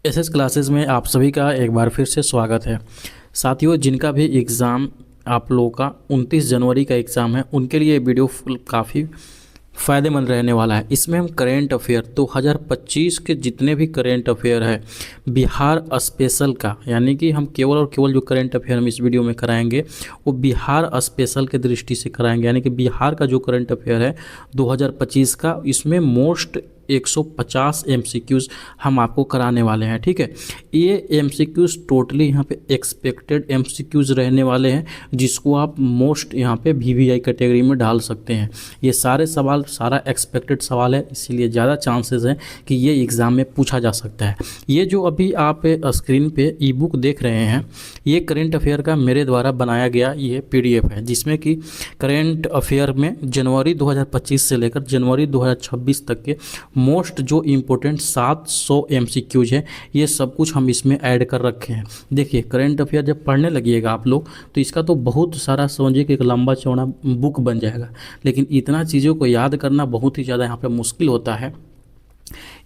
SS classes में आप सभी का एक बार फिर से स्वागत है। साथियों, जिनका भी एग्ज़ाम आप लोगों का 29 जनवरी का एग्ज़ाम है, उनके लिए ये वीडियो काफ़ी फ़ायदेमंद रहने वाला है। इसमें हम करेंट अफेयर 2025 के जितने भी करेंट अफेयर है बिहार स्पेशल का, यानी कि हम केवल और केवल जो करेंट अफेयर हम इस वीडियो में कराएंगे वो बिहार स्पेशल के दृष्टि से कराएंगे। यानी कि बिहार का जो करेंट अफेयर है 2025 का, इसमें मोस्ट 150 एमसीक्यूज़ हम आपको कराने वाले हैं। ठीक है, ये एमसीक्यूज़ टोटली यहाँ पे एक्सपेक्टेड एमसीक्यूज़ रहने वाले हैं, जिसको आप मोस्ट यहाँ पे वीवीआई कैटेगरी में डाल सकते हैं। ये सारे सवाल सारा एक्सपेक्टेड सवाल है, इसीलिए ज़्यादा चांसेस हैं कि ये एग्ज़ाम में पूछा जा सकता है। ये जो अभी आप स्क्रीन पे ई बुक देख रहे हैं, ये करेंट अफेयर का मेरे द्वारा बनाया गया ये पीडीएफ है, जिसमें कि करेंट अफेयर में जनवरी 2025 से लेकर जनवरी 2026 तक के मोस्ट जो इम्पोर्टेंट 700 एमसीक्यूज है, ये सब कुछ हम इसमें ऐड कर रखे हैं। देखिए, करेंट अफेयर जब पढ़ने लगिएगा आप लोग तो इसका तो बहुत सारा समझिए कि एक लंबा चौड़ा बुक बन जाएगा, लेकिन इतना चीज़ों को याद करना बहुत ही ज़्यादा यहाँ पे मुश्किल होता है।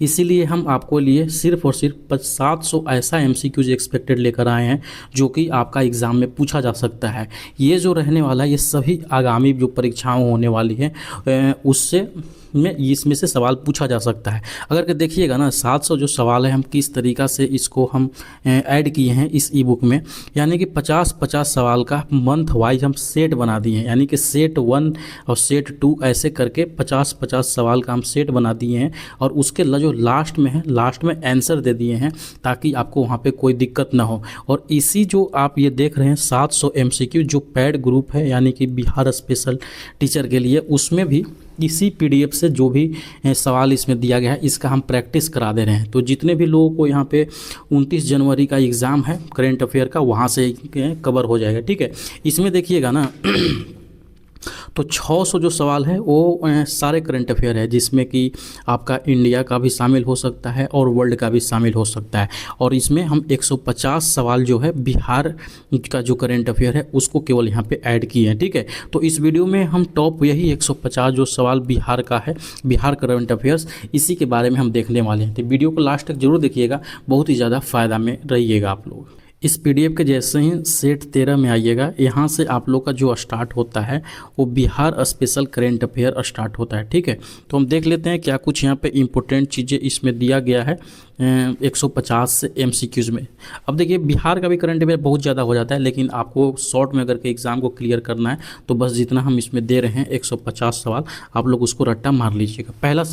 इसीलिए हम आपको लिए सिर्फ और सिर्फ 700 ऐसा एमसीक्यूज एक्सपेक्टेड लेकर आए हैं जो कि आपका एग्ज़ाम में पूछा जा सकता है। ये जो रहने वाला है ये सभी आगामी जो परीक्षाओं होने वाली हैं उससे में इसमें से सवाल पूछा जा सकता है। अगर के देखिएगा ना, 700 जो सवाल है हम किस तरीक़ा से इसको हम ऐड किए हैं इस ई बुक में, यानी कि 50-50 सवाल का मंथ वाइज हम सेट बना दिए हैं। यानी कि सेट 1 और सेट 2 ऐसे करके 50-50 सवाल का हम सेट बना दिए हैं, और उसके जो लास्ट में है, लास्ट में आंसर दे दिए हैं ताकि आपको वहाँ पे कोई दिक्कत ना हो। और इसी जो आप ये देख रहे हैं 700 एमसीक्यू जो पैड ग्रुप है, यानी कि बिहार स्पेशल टीचर के लिए, उसमें भी इसी पीडीएफ से जो भी सवाल इसमें दिया गया है इसका हम प्रैक्टिस करा दे रहे हैं। तो जितने भी लोगों को यहाँ पे 29 जनवरी का एग्ज़ाम है करेंट अफेयर का, वहाँ से कवर हो जाएगा। ठीक है, इसमें देखिएगा ना तो 600 जो सवाल है वो सारे करंट अफेयर है, जिसमें कि आपका इंडिया का भी शामिल हो सकता है और वर्ल्ड का भी शामिल हो सकता है। और इसमें हम 150 सवाल जो है बिहार का जो करंट अफेयर है उसको केवल यहाँ पे ऐड किए हैं। ठीक है, तो इस वीडियो में हम टॉप यही 150 जो सवाल बिहार का है, बिहार करंट अफेयर्स, इसी के बारे में हम देखने वाले हैं। तो वीडियो को लास्ट तक जरूर देखिएगा, बहुत ही ज़्यादा फ़ायदा में रहिएगा आप लोग। इस पीडीएफ के जैसे ही सेट 13 में आइएगा, यहाँ से आप लोग का जो स्टार्ट होता है वो Bihar special current affair start होता है। ठीक है, तो हम देख लेते हैं क्या कुछ यहाँ पे इम्पोर्टेंट चीज़ें इसमें दिया गया है 150 एमसीक्यूज़ में। अब देखिए, बिहार का भी करंट अफेयर बहुत ज़्यादा हो जाता है, लेकिन आपको शॉर्ट में अगर के एग्ज़ाम को क्लियर करना है तो बस जितना हम इसमें दे रहे हैं 150 सवाल, आप लोग उसको रट्टा मार लीजिएगा। पहला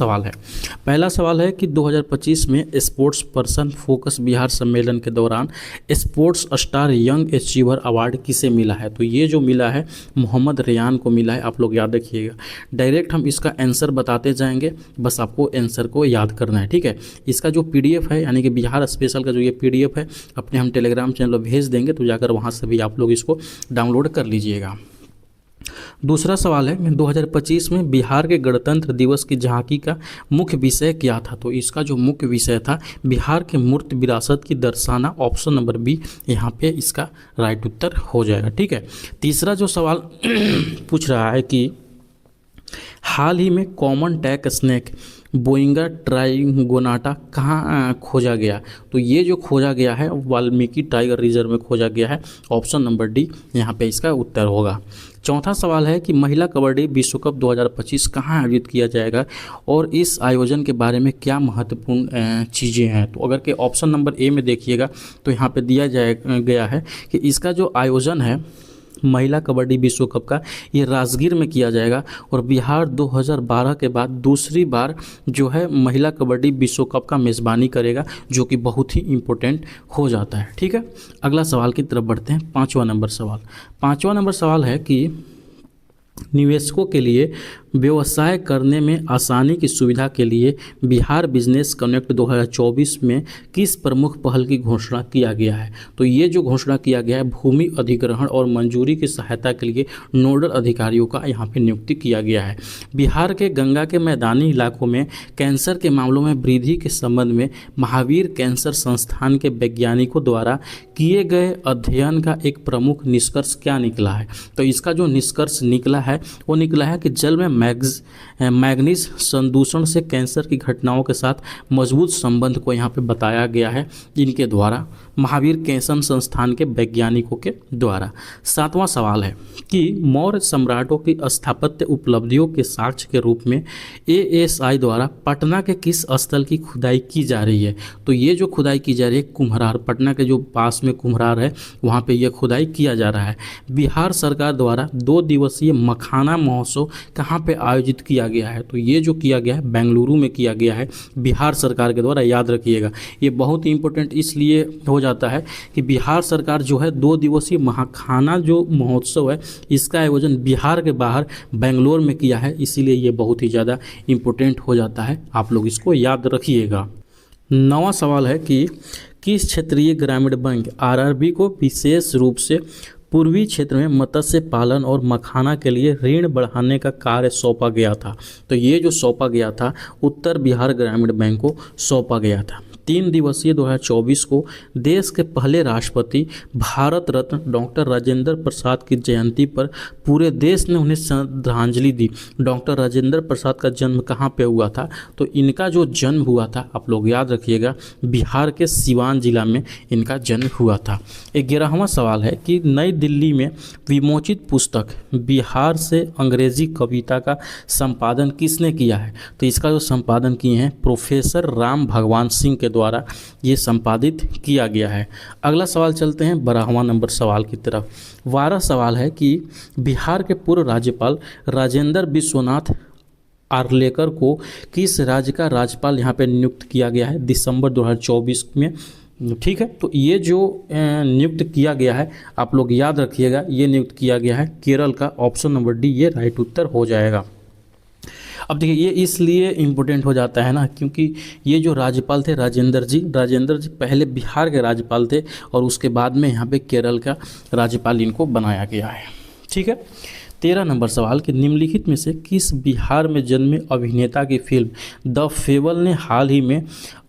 सवाल है कि 2025 में स्पोर्ट्स पर्सन फोकस बिहार सम्मेलन के दौरान sports star young achiever award किसे मिला है? तो ये जो मिला है मोहम्मद रेयान को मिला है। आप लोग याद रखिएगा, डायरेक्ट हम इसका आंसर बताते जाएंगे, बस आपको आंसर को याद करना है। ठीक है, इसका जो पीडीएफ है, यानी कि बिहार स्पेशल का जो ये पीडीएफ है, अपने हम टेलीग्राम चैनल पर भेज देंगे, तो जाकर वहाँ से भी आप लोग इसको डाउनलोड कर लीजिएगा। दूसरा सवाल है 2025 में बिहार के गणतंत्र दिवस की झांकी का मुख्य विषय क्या था? तो इसका जो मुख्य विषय था बिहार के मूर्त विरासत की दर्शाना। ऑप्शन नंबर बी यहाँ पे इसका राइट उत्तर हो जाएगा। ठीक है, तीसरा जो सवाल पूछ रहा है कि हाल ही में कॉमन टैक स्नेक बोइंगा ट्राइगोनाटा कहाँ खोजा गया? तो ये जो खोजा गया है वाल्मीकि टाइगर रिजर्व में खोजा गया है। ऑप्शन नंबर डी यहाँ पे इसका उत्तर होगा। चौथा सवाल है कि महिला कबड्डी विश्व कप 2025 कहाँ आयोजित किया जाएगा और इस आयोजन के बारे में क्या महत्वपूर्ण चीज़ें हैं? तो अगर के ऑप्शन नंबर ए में देखिएगा तो यहाँ पे दिया गया है कि इसका जो आयोजन है महिला कबड्डी विश्व कप का, ये राजगीर में किया जाएगा, और बिहार 2012 के बाद दूसरी बार जो है महिला कबड्डी विश्व कप का मेज़बानी करेगा, जो कि बहुत ही इम्पोर्टेंट हो जाता है। ठीक है, अगला सवाल की तरफ बढ़ते हैं। पाँचवा नंबर सवाल है कि निवेशकों के लिए व्यवसाय करने में आसानी की सुविधा के लिए बिहार बिजनेस कनेक्ट 2024 में किस प्रमुख पहल की घोषणा किया गया है? तो ये जो घोषणा किया गया है भूमि अधिग्रहण और मंजूरी की सहायता के लिए नोडल अधिकारियों का यहाँ पे नियुक्ति किया गया है। बिहार के गंगा के मैदानी इलाकों में कैंसर के मामलों में वृद्धि के संबंध में महावीर कैंसर संस्थान के वैज्ञानिकों द्वारा किए गए अध्ययन का एक प्रमुख निष्कर्ष क्या निकला है? तो इसका जो निष्कर्ष निकला है वो निकला है कि जल में मैग्नीज संदूषण से कैंसर की घटनाओं के साथ मजबूत संबंध को यहाँ पे बताया गया है इनके द्वारा, महावीर कैंसर संस्थान के वैज्ञानिकों के द्वारा। 7वां सवाल है कि मौर्य सम्राटों की स्थापत्य उपलब्धियों के साक्ष्य के रूप में ASI द्वारा पटना के किस स्थल की खुदाई की जा रही है? तो ये जो खुदाई की जा रही है कुम्हरार, पटना के जो पास में कुम्हरार है वहाँ पे ये खुदाई किया जा रहा है। बिहार सरकार द्वारा 2 दिवसीय मखाना महोत्सव कहाँ पे आयोजित किया गया है? तो ये जो किया गया है बेंगलुरु में किया गया है बिहार सरकार के द्वारा, याद रखिएगा। ये बहुत ही इंपॉर्टेंट इसलिए हो जाता है कि बिहार सरकार जो है 2 दिवसीय मखाना जो महोत्सव है इसका आयोजन बिहार के बाहर बेंगलोर में किया है, इसीलिए ये बहुत ही ज़्यादा इम्पोर्टेंट हो जाता है, आप लोग इसको याद रखिएगा। 9वां सवाल है कि किस क्षेत्रीय ग्रामीण बैंक RRB को विशेष रूप से पूर्वी क्षेत्र में मत्स्य पालन और मखाना के लिए ऋण बढ़ाने का कार्य सौंपा गया था? तो ये जो सौंपा गया था उत्तर बिहार ग्रामीण बैंक को सौंपा गया था। 3 दिवसीय 2024 को देश के पहले राष्ट्रपति भारत रत्न डॉक्टर राजेंद्र प्रसाद की जयंती पर पूरे देश ने उन्हें श्रद्धांजलि दी। डॉक्टर राजेंद्र प्रसाद का जन्म कहाँ पे हुआ था? तो इनका जो जन्म हुआ था आप लोग याद रखिएगा बिहार के सिवान जिला में इनका जन्म हुआ था। 11वां सवाल है कि नई दिल्ली में विमोचित पुस्तक बिहार से अंग्रेजी कविता का संपादन किसने किया है? तो इसका जो संपादन किए हैं प्रोफेसर राम भगवान सिंह के द्वारा ये संपादित किया गया है। अगला सवाल चलते हैं 12वां नंबर सवाल की तरफ। 12वां सवाल है कि बिहार के पूर्व राज्यपाल राजेंद्र विश्वनाथ आर्लेकर को किस राज्य का राज्यपाल यहाँ पे नियुक्त किया गया है दिसंबर 2024 में? ठीक है, तो ये जो नियुक्त किया गया है आप लोग याद रखिएगा, ये नियुक्त किया गया है केरल का। ऑप्शन नंबर डी ये राइट उत्तर हो जाएगा। अब देखिए ये इसलिए इम्पोर्टेंट हो जाता है ना क्योंकि ये जो राज्यपाल थे राजेंद्र जी पहले बिहार के राज्यपाल थे और उसके बाद में यहाँ पे केरल का राज्यपाल इनको बनाया गया है। ठीक है, 13 नंबर सवाल कि निम्नलिखित में से किस बिहार में जन्मे अभिनेता की फिल्म द फेबल ने हाल ही में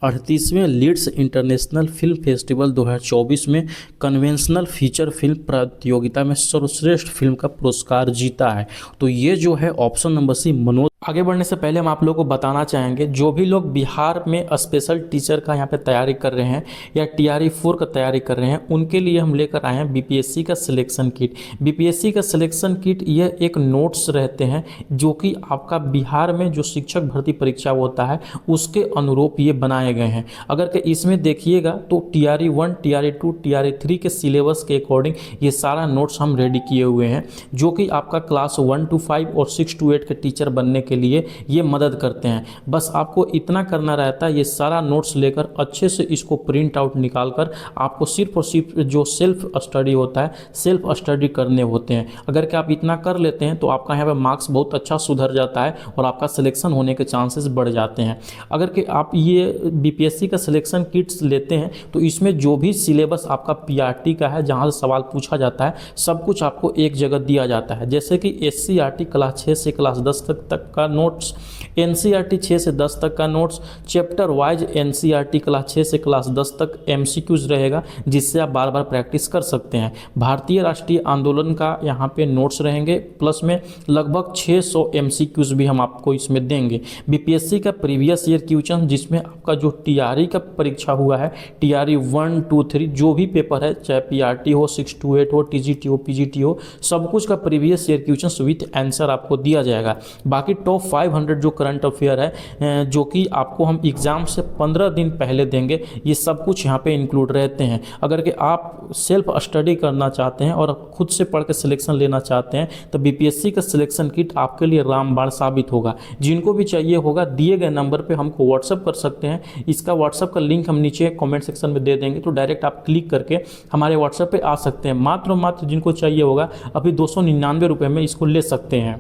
38वें लीड्स इंटरनेशनल फिल्म फेस्टिवल 2024 में कन्वेंशनल फीचर फिल्म प्रतियोगिता में सर्वश्रेष्ठ फिल्म का पुरस्कार जीता है? तो ये जो है ऑप्शन नंबर सी मनोज। आगे बढ़ने से पहले हम आप लोगों को बताना चाहेंगे जो भी लोग बिहार में स्पेशल टीचर का यहाँ पे तैयारी कर रहे हैं या TRE 4 का तैयारी कर रहे हैं उनके लिए हम लेकर आए हैं BPSC का सिलेक्शन किट। BPSC का सिलेक्शन किट ये एक नोट्स रहते हैं जो कि आपका बिहार में जो शिक्षक भर्ती परीक्षा होता है उसके अनुरूप ये बनाए गए हैं। अगर कि इसमें देखिएगा तो TRE 1, TRE 2, TRE 3 के सिलेबस के अकॉर्डिंग ये सारा नोट्स हम रेडी किए हुए हैं जो कि आपका क्लास 1 to 5 और 6 to 8 के टीचर बनने के लिए ये मदद करते हैं। बस आपको इतना करना रहता है, ये सारा नोट्स लेकर अच्छे से इसको प्रिंट आउट निकाल कर आपको सिर्फ और सिर्फ जो सेल्फ स्टडी होता है सेल्फ स्टडी करने होते हैं। अगर कि आप इतना कर लेते हैं तो आपका यहाँ पे मार्क्स बहुत अच्छा सुधर जाता है और आपका सिलेक्शन होने के चांसेस बढ़ जाते हैं। अगर कि आप ये BPSC का सिलेक्शन किट्स लेते हैं तो इसमें जो भी सिलेबस आपका PRT का है जहाँ से सवाल पूछा जाता है सब कुछ आपको एक जगह दिया जाता है। जैसे कि SCRT क्लास 6 से क्लास 10 तक का नोट्स, NCRT 6 से 10 तक का notes, chapter wise NCRT class 6 से क्लास 10 तक MCQs रहेगा जिससे आप बार बार प्रैक्टिस कर सकते हैं। भारतीय राष्ट्रीय आंदोलन का यहाँ पे नोट्स रहेंगे प्लस में लगभग 600 MCQs भी हम आपको इसमें देंगे। BPSC का प्रीवियस ईयर क्वेश्चन जिसमें आपका जो TRE का परीक्षा हुआ है TRE 1, 2, 3 जो भी पेपर है चाहे PRT हो, 6 to 8 हो, TGT हो, PGT हो, सब कुछ का previous year question with answer आपको दिया जाएगा। बाकी टॉप 500 जो करंट अफेयर है जो कि आपको हम एग्ज़ाम से 15 दिन पहले देंगे, ये सब कुछ यहाँ पे इंक्लूड रहते हैं। अगर कि आप सेल्फ स्टडी करना चाहते हैं और खुद से पढ़ के सिलेक्शन लेना चाहते हैं तो BPSC का सिलेक्शन किट आपके लिए रामबाण साबित होगा। जिनको भी चाहिए होगा दिए गए नंबर पे हमको व्हाट्सअप कर सकते हैं। इसका व्हाट्सअप का लिंक हम नीचे कमेंट सेक्शन में दे देंगे तो डायरेक्ट आप क्लिक करके हमारे व्हाट्सअप पे आ सकते हैं। मात्र जिनको चाहिए होगा अभी 299 रुपये में इसको ले सकते हैं।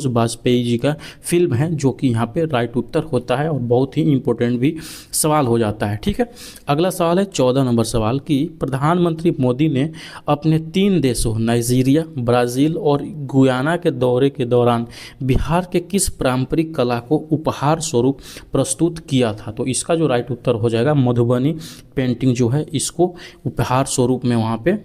वाजपेयी जी का फिल्म है जो कि यहाँ पे राइट उत्तर होता है और बहुत ही इम्पोर्टेंट भी सवाल हो जाता है। ठीक है, अगला सवाल है 14 नंबर सवाल कि प्रधानमंत्री मोदी ने अपने 3 देशों नाइजीरिया, ब्राज़ील और गुयाना के दौरे के दौरान बिहार के किस पारंपरिक कला को उपहार स्वरूप प्रस्तुत किया था? तो इसका जो राइट उत्तर हो जाएगा मधुबनी पेंटिंग जो है इसको उपहार स्वरूप में वहाँ पे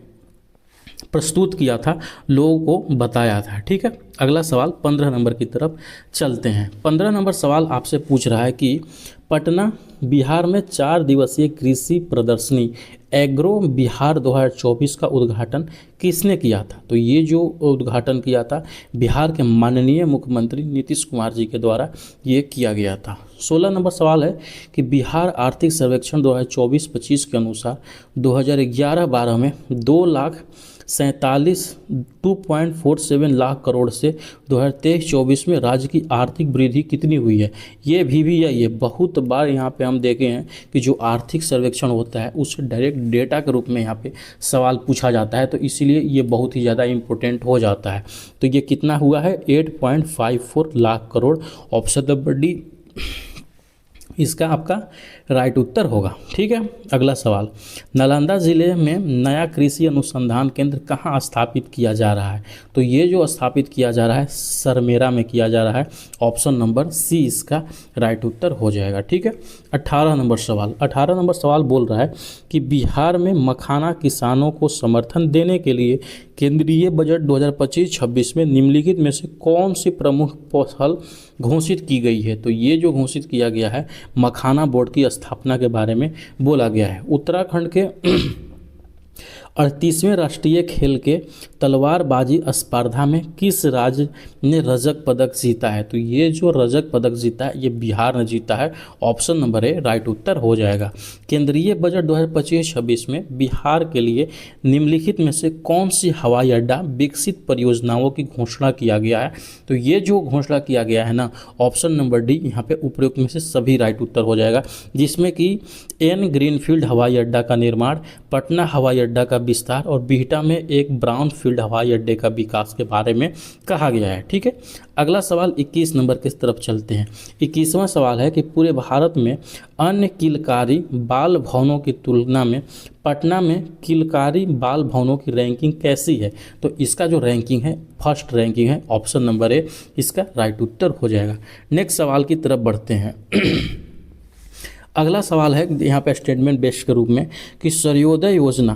प्रस्तुत किया था, लोगों को बताया था। ठीक है, अगला सवाल 15 नंबर की तरफ चलते हैं। 15 नंबर सवाल आपसे पूछ रहा है कि पटना बिहार में 4 दिवसीय कृषि प्रदर्शनी एग्रो बिहार 2024 का उद्घाटन किसने किया था? तो ये जो उद्घाटन किया था बिहार के माननीय मुख्यमंत्री नीतीश कुमार जी के द्वारा ये किया गया था। 16 नंबर सवाल है कि बिहार आर्थिक सर्वेक्षण 2024-25 के अनुसार 2011-12 में 2,47 लाख करोड़ से 2023-24 में राज्य की आर्थिक वृद्धि कितनी हुई है? ये भी है, ये बहुत बार यहाँ पे हम देखे हैं कि जो आर्थिक सर्वेक्षण होता है उससे डायरेक्ट डेटा के रूप में यहाँ पे सवाल पूछा जाता है, तो इसीलिए ये बहुत ही ज़्यादा इम्पोर्टेंट हो जाता है। तो ये कितना हुआ है? 8.54 lakh crore. Option number D इसका आपका राइट उत्तर होगा। ठीक है, अगला सवाल, नालंदा ज़िले में नया कृषि अनुसंधान केंद्र कहाँ स्थापित किया जा रहा है? तो ये जो स्थापित किया जा रहा है सरमेरा में किया जा रहा है। ऑप्शन नंबर सी इसका राइट उत्तर हो जाएगा। ठीक है, 18 नंबर सवाल। 18 नंबर सवाल बोल रहा है कि बिहार में मखाना किसानों को समर्थन देने के लिए केंद्रीय बजट 2025-26 में निम्नलिखित में से कौन सी प्रमुख पहल घोषित की गई है? तो ये जो घोषित किया गया है मखाना बोर्ड की स्थापना के बारे में बोला गया है। उत्तराखंड के 38वें राष्ट्रीय खेल के तलवारबाजी स्पर्धा में किस राज्य ने रजत पदक जीता है? तो ये जो रजत पदक जीता है ये बिहार ने जीता है। ऑप्शन नंबर ए राइट उत्तर हो जाएगा। केंद्रीय बजट 2025-26 में बिहार के लिए निम्नलिखित में से कौन सी हवाई अड्डा विकसित परियोजनाओं की घोषणा किया गया है? तो ये जो घोषणा किया गया है ना, ऑप्शन नंबर डी यहाँ पे उपयुक्त में से सभी राइट उत्तर हो जाएगा, जिसमें कि एन ग्रीनफील्ड हवाई अड्डा का निर्माण, पटना हवाई अड्डा का विस्तार और बिहटा में एक ब्राउन फील्ड हवाई अड्डे का विकास के बारे में कहा गया है। ठीक है, अगला सवाल 21 नंबर की तरफ चलते हैं। 21वां सवाल है कि पूरे भारत में अन्य किलकारी बाल भवनों की तुलना में पटना में किलकारी बाल भवनों की रैंकिंग कैसी है? तो इसका जो रैंकिंग है फर्स्ट रैंकिंग है। ऑप्शन नंबर ए इसका राइट उत्तर हो जाएगा। नेक्स्ट सवाल की तरफ बढ़ते हैं। अगला सवाल है यहाँ पे स्टेटमेंट बेस्ड के रूप में कि सूर्योदय योजना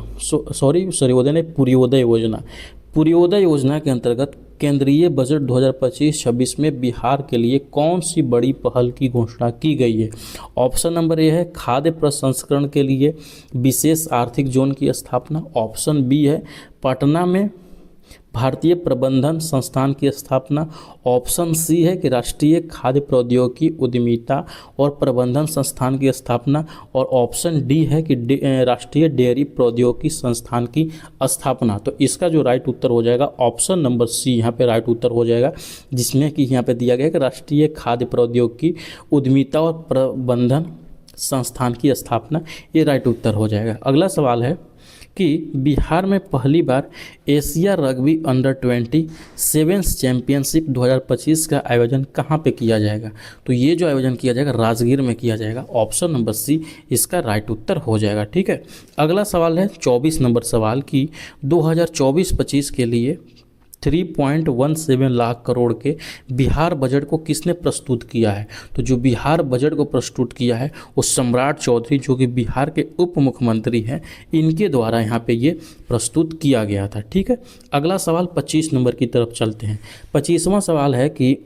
पूर्योदय योजना के अंतर्गत केंद्रीय बजट 2025-26 में बिहार के लिए कौन सी बड़ी पहल की घोषणा की गई है? ऑप्शन नंबर ए है खाद्य प्रसंस्करण के लिए विशेष आर्थिक जोन की स्थापना। ऑप्शन बी है पटना में भारतीय प्रबंधन संस्थान की स्थापना। ऑप्शन सी है कि राष्ट्रीय खाद्य प्रौद्योगिकी उद्यमिता और प्रबंधन संस्थान की स्थापना। और ऑप्शन डी है कि राष्ट्रीय डेयरी प्रौद्योगिकी संस्थान की स्थापना। तो इसका जो राइट उत्तर हो जाएगा ऑप्शन नंबर सी यहाँ पे राइट उत्तर हो जाएगा, जिसमें कि यहाँ पे दिया गया है कि राष्ट्रीय खाद्य प्रौद्योगिकी उद्यमिता और प्रबंधन संस्थान की स्थापना। ये राइट उत्तर हो जाएगा। अगला सवाल है कि बिहार में पहली बार एशिया रग्बी अंडर-20 सेवेंस चैंपियनशिप 2025 का आयोजन कहाँ पे किया जाएगा? तो ये जो आयोजन किया जाएगा राजगीर में किया जाएगा। ऑप्शन नंबर सी इसका राइट उत्तर हो जाएगा। ठीक है, अगला सवाल है 24 नंबर सवाल की 2024-25 के लिए 3.17 लाख करोड़ के बिहार बजट को किसने प्रस्तुत किया है? तो जो बिहार बजट को प्रस्तुत किया है वो सम्राट चौधरी जो कि बिहार के उप मुख्यमंत्री हैं, इनके द्वारा यहाँ पे ये प्रस्तुत किया गया था। ठीक है, अगला सवाल 25 नंबर की तरफ चलते हैं। 25वां सवाल है कि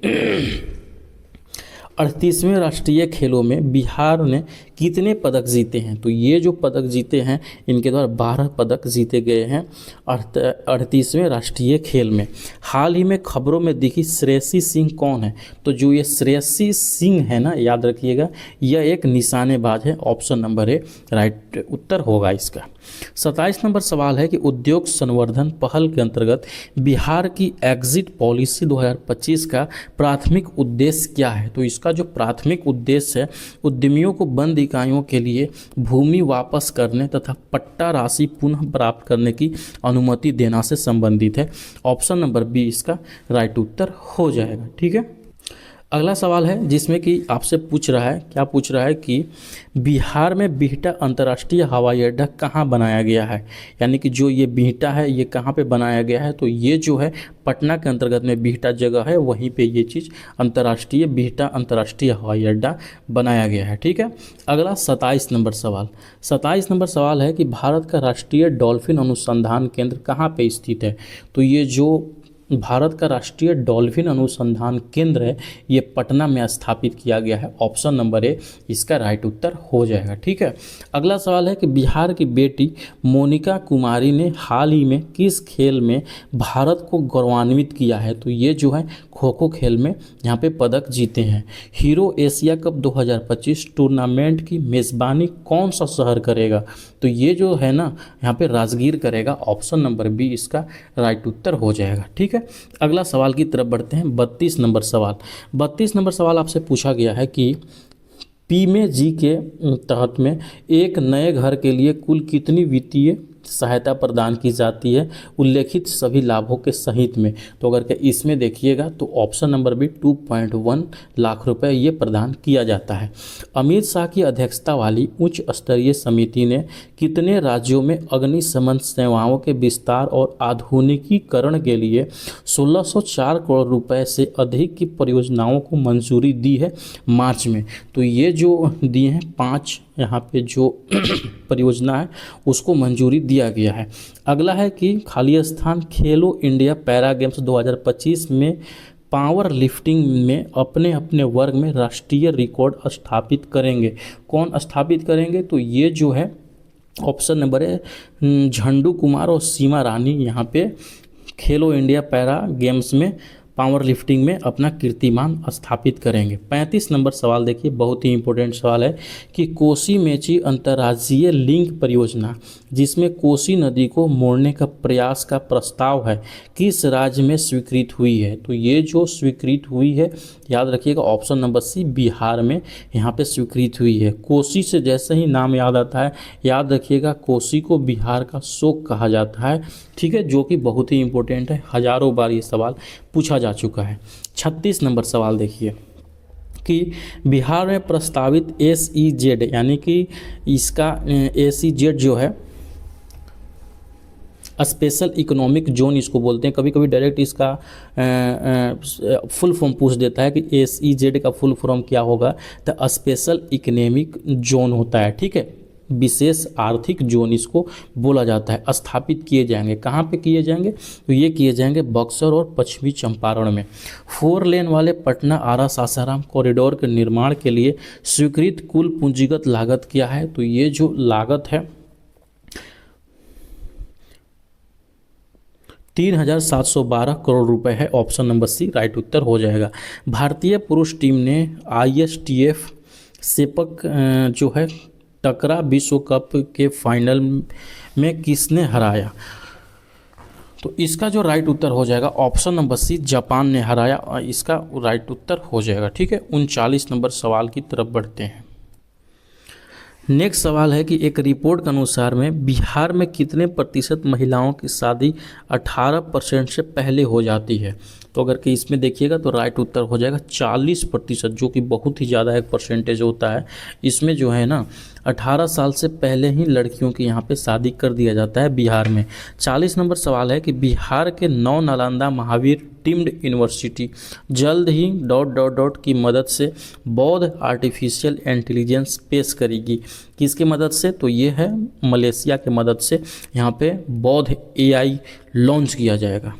38वें राष्ट्रीय खेलों में बिहार ने कितने पदक जीते हैं? तो ये जो पदक जीते हैं इनके द्वारा 12 पदक जीते गए हैं 38वें राष्ट्रीय खेल में। हाल ही में खबरों में दिखी श्रेयसी सिंह कौन है? तो जो ये श्रेयसी सिंह है ना, याद रखिएगा यह एक निशानेबाज है। ऑप्शन नंबर ए राइट उत्तर होगा इसका। 27 नंबर सवाल है कि उद्योग संवर्धन पहल के अंतर्गत बिहार की एग्जिट पॉलिसी 2025 का प्राथमिक उद्देश्य क्या है? तो इसका जो प्राथमिक उद्देश्य है उद्यमियों को बंद इकाइयों के लिए भूमि वापस करने तथा पट्टा राशि पुनः प्राप्त करने की अनुमति देना से संबंधित है। ऑप्शन नंबर बी इसका राइट उत्तर हो जाएगा। ठीक है, अगला सवाल है जिसमें कि आपसे पूछ रहा है, क्या पूछ रहा है कि बिहार में बिहटा अंतर्राष्ट्रीय हवाई अड्डा कहाँ बनाया गया है। यानी कि जो ये बिहटा है ये कहाँ पे बनाया गया है, तो ये जो है पटना के अंतर्गत में बिहटा जगह है, वहीं पे ये चीज़ अंतर्राष्ट्रीय बिहटा अंतर्राष्ट्रीय हवाई अड्डा बनाया गया है। ठीक है। अगला 27 नंबर सवाल। 27 नंबर सवाल है कि भारत का राष्ट्रीय डॉल्फिन अनुसंधान केंद्र कहाँ पे स्थित है। तो ये जो भारत का राष्ट्रीय डॉल्फिन अनुसंधान केंद्र है ये पटना में स्थापित किया गया है। ऑप्शन नंबर ए इसका राइट उत्तर हो जाएगा। ठीक है। अगला सवाल है कि बिहार की बेटी मोनिका कुमारी ने हाल ही में किस खेल में भारत को गौरवान्वित किया है। तो ये जो है खो खो खेल में यहाँ पे पदक जीते हैं। हीरो एशिया कप 2025 टूर्नामेंट की मेज़बानी कौन सा शहर करेगा। तो ये जो है ना यहाँ पे राजगीर करेगा। ऑप्शन नंबर बी इसका राइट उत्तर हो जाएगा। ठीक है। अगला सवाल की तरफ बढ़ते हैं। 32 नंबर सवाल। 32 नंबर सवाल आपसे पूछा गया है कि पीएमजी के तहत में एक नए घर के लिए कुल कितनी वित्तीय सहायता प्रदान की जाती है उल्लेखित सभी लाभों के सहित में। तो अगर इसमें देखिएगा तो ऑप्शन नंबर बी 2.1 लाख रुपए ये प्रदान किया जाता है। अमित शाह की अध्यक्षता वाली उच्च स्तरीय समिति ने कितने राज्यों में अग्निशमन सेवाओं के विस्तार और आधुनिकीकरण के लिए 1604 करोड़ रुपए से अधिक की परियोजनाओं को मंजूरी दी है मार्च में। तो ये जो दिए हैं 5 यहाँ पे जो परियोजना है उसको मंजूरी दिया गया है। अगला है कि खाली स्थान खेलो इंडिया पैरा गेम्स 2025 में पावर लिफ्टिंग में अपने अपने वर्ग में राष्ट्रीय रिकॉर्ड स्थापित करेंगे। कौन स्थापित करेंगे। तो ये जो है ऑप्शन नंबर है झंडू कुमार और सीमा रानी यहाँ पे खेलो इंडिया पैरा गेम्स में पावर लिफ्टिंग में अपना कीर्तिमान स्थापित करेंगे। 35 नंबर सवाल देखिए, बहुत ही इंपॉर्टेंट सवाल है कि कोसी मेची अंतर्राज्यीय लिंक परियोजना जिसमें कोसी नदी को मोड़ने का प्रयास का प्रस्ताव है किस राज्य में स्वीकृत हुई है। तो ये जो स्वीकृत हुई है याद रखिएगा ऑप्शन नंबर सी बिहार में यहाँ पे स्वीकृत हुई है। कोसी से जैसे ही नाम याद आता है याद रखिएगा कोसी को बिहार का शोक कहा जाता है। ठीक है, जो कि बहुत ही इंपॉर्टेंट है, हजारों बार ये सवाल पूछा जा चुका है। 36 नंबर सवाल देखिए कि बिहार में प्रस्तावित SEZ यानी कि इसका SEZ जो है स्पेशल इकोनॉमिक जोन इसको बोलते हैं। कभी कभी डायरेक्ट इसका फुल फॉर्म पूछ देता है कि SEZ का फुल फॉर्म क्या होगा। तो स्पेशल इकोनॉमिक जोन होता है। ठीक है, विशेष आर्थिक जोन इसको बोला जाता है। स्थापित किए जाएंगे कहाँ पे किए जाएंगे। तो ये किए जाएंगे बक्सर और पश्चिमी चंपारण में। 4 लेन वाले पटना आरा सासाराम कॉरिडोर के निर्माण के लिए स्वीकृत कुल पूंजीगत लागत क्या है। तो ये जो लागत है 3,712 करोड़ रुपए है। ऑप्शन नंबर सी राइट उत्तर हो जाएगा। भारतीय पुरुष टीम ने ISTF सेपक जो है टकरा विश्व कप के फाइनल में किसने हराया। तो इसका जो राइट उत्तर हो जाएगा ऑप्शन नंबर सी जापान ने हराया। इसका राइट उत्तर हो जाएगा। ठीक है, 39 नंबर सवाल की तरफ बढ़ते हैं। नेक्स्ट सवाल है कि एक रिपोर्ट के अनुसार में बिहार में कितने प्रतिशत महिलाओं की शादी 18% से पहले हो जाती है। तो अगर कि इसमें देखिएगा तो राइट उत्तर हो जाएगा 40%, जो कि बहुत ही ज़्यादा एक परसेंटेज होता है। इसमें जो है ना 18 साल से पहले ही लड़कियों की यहाँ पे शादी कर दिया जाता है बिहार में। 40 नंबर सवाल है कि बिहार के नौ नालंदा महावीर डीम्ड यूनिवर्सिटी जल्द ही ... की मदद से बौद्ध आर्टिफिशियल इंटेलिजेंस पेश करेगी। किसकी मदद से। तो ये है मलेशिया की मदद से यहाँ पे बौद्ध AI लॉन्च किया जाएगा।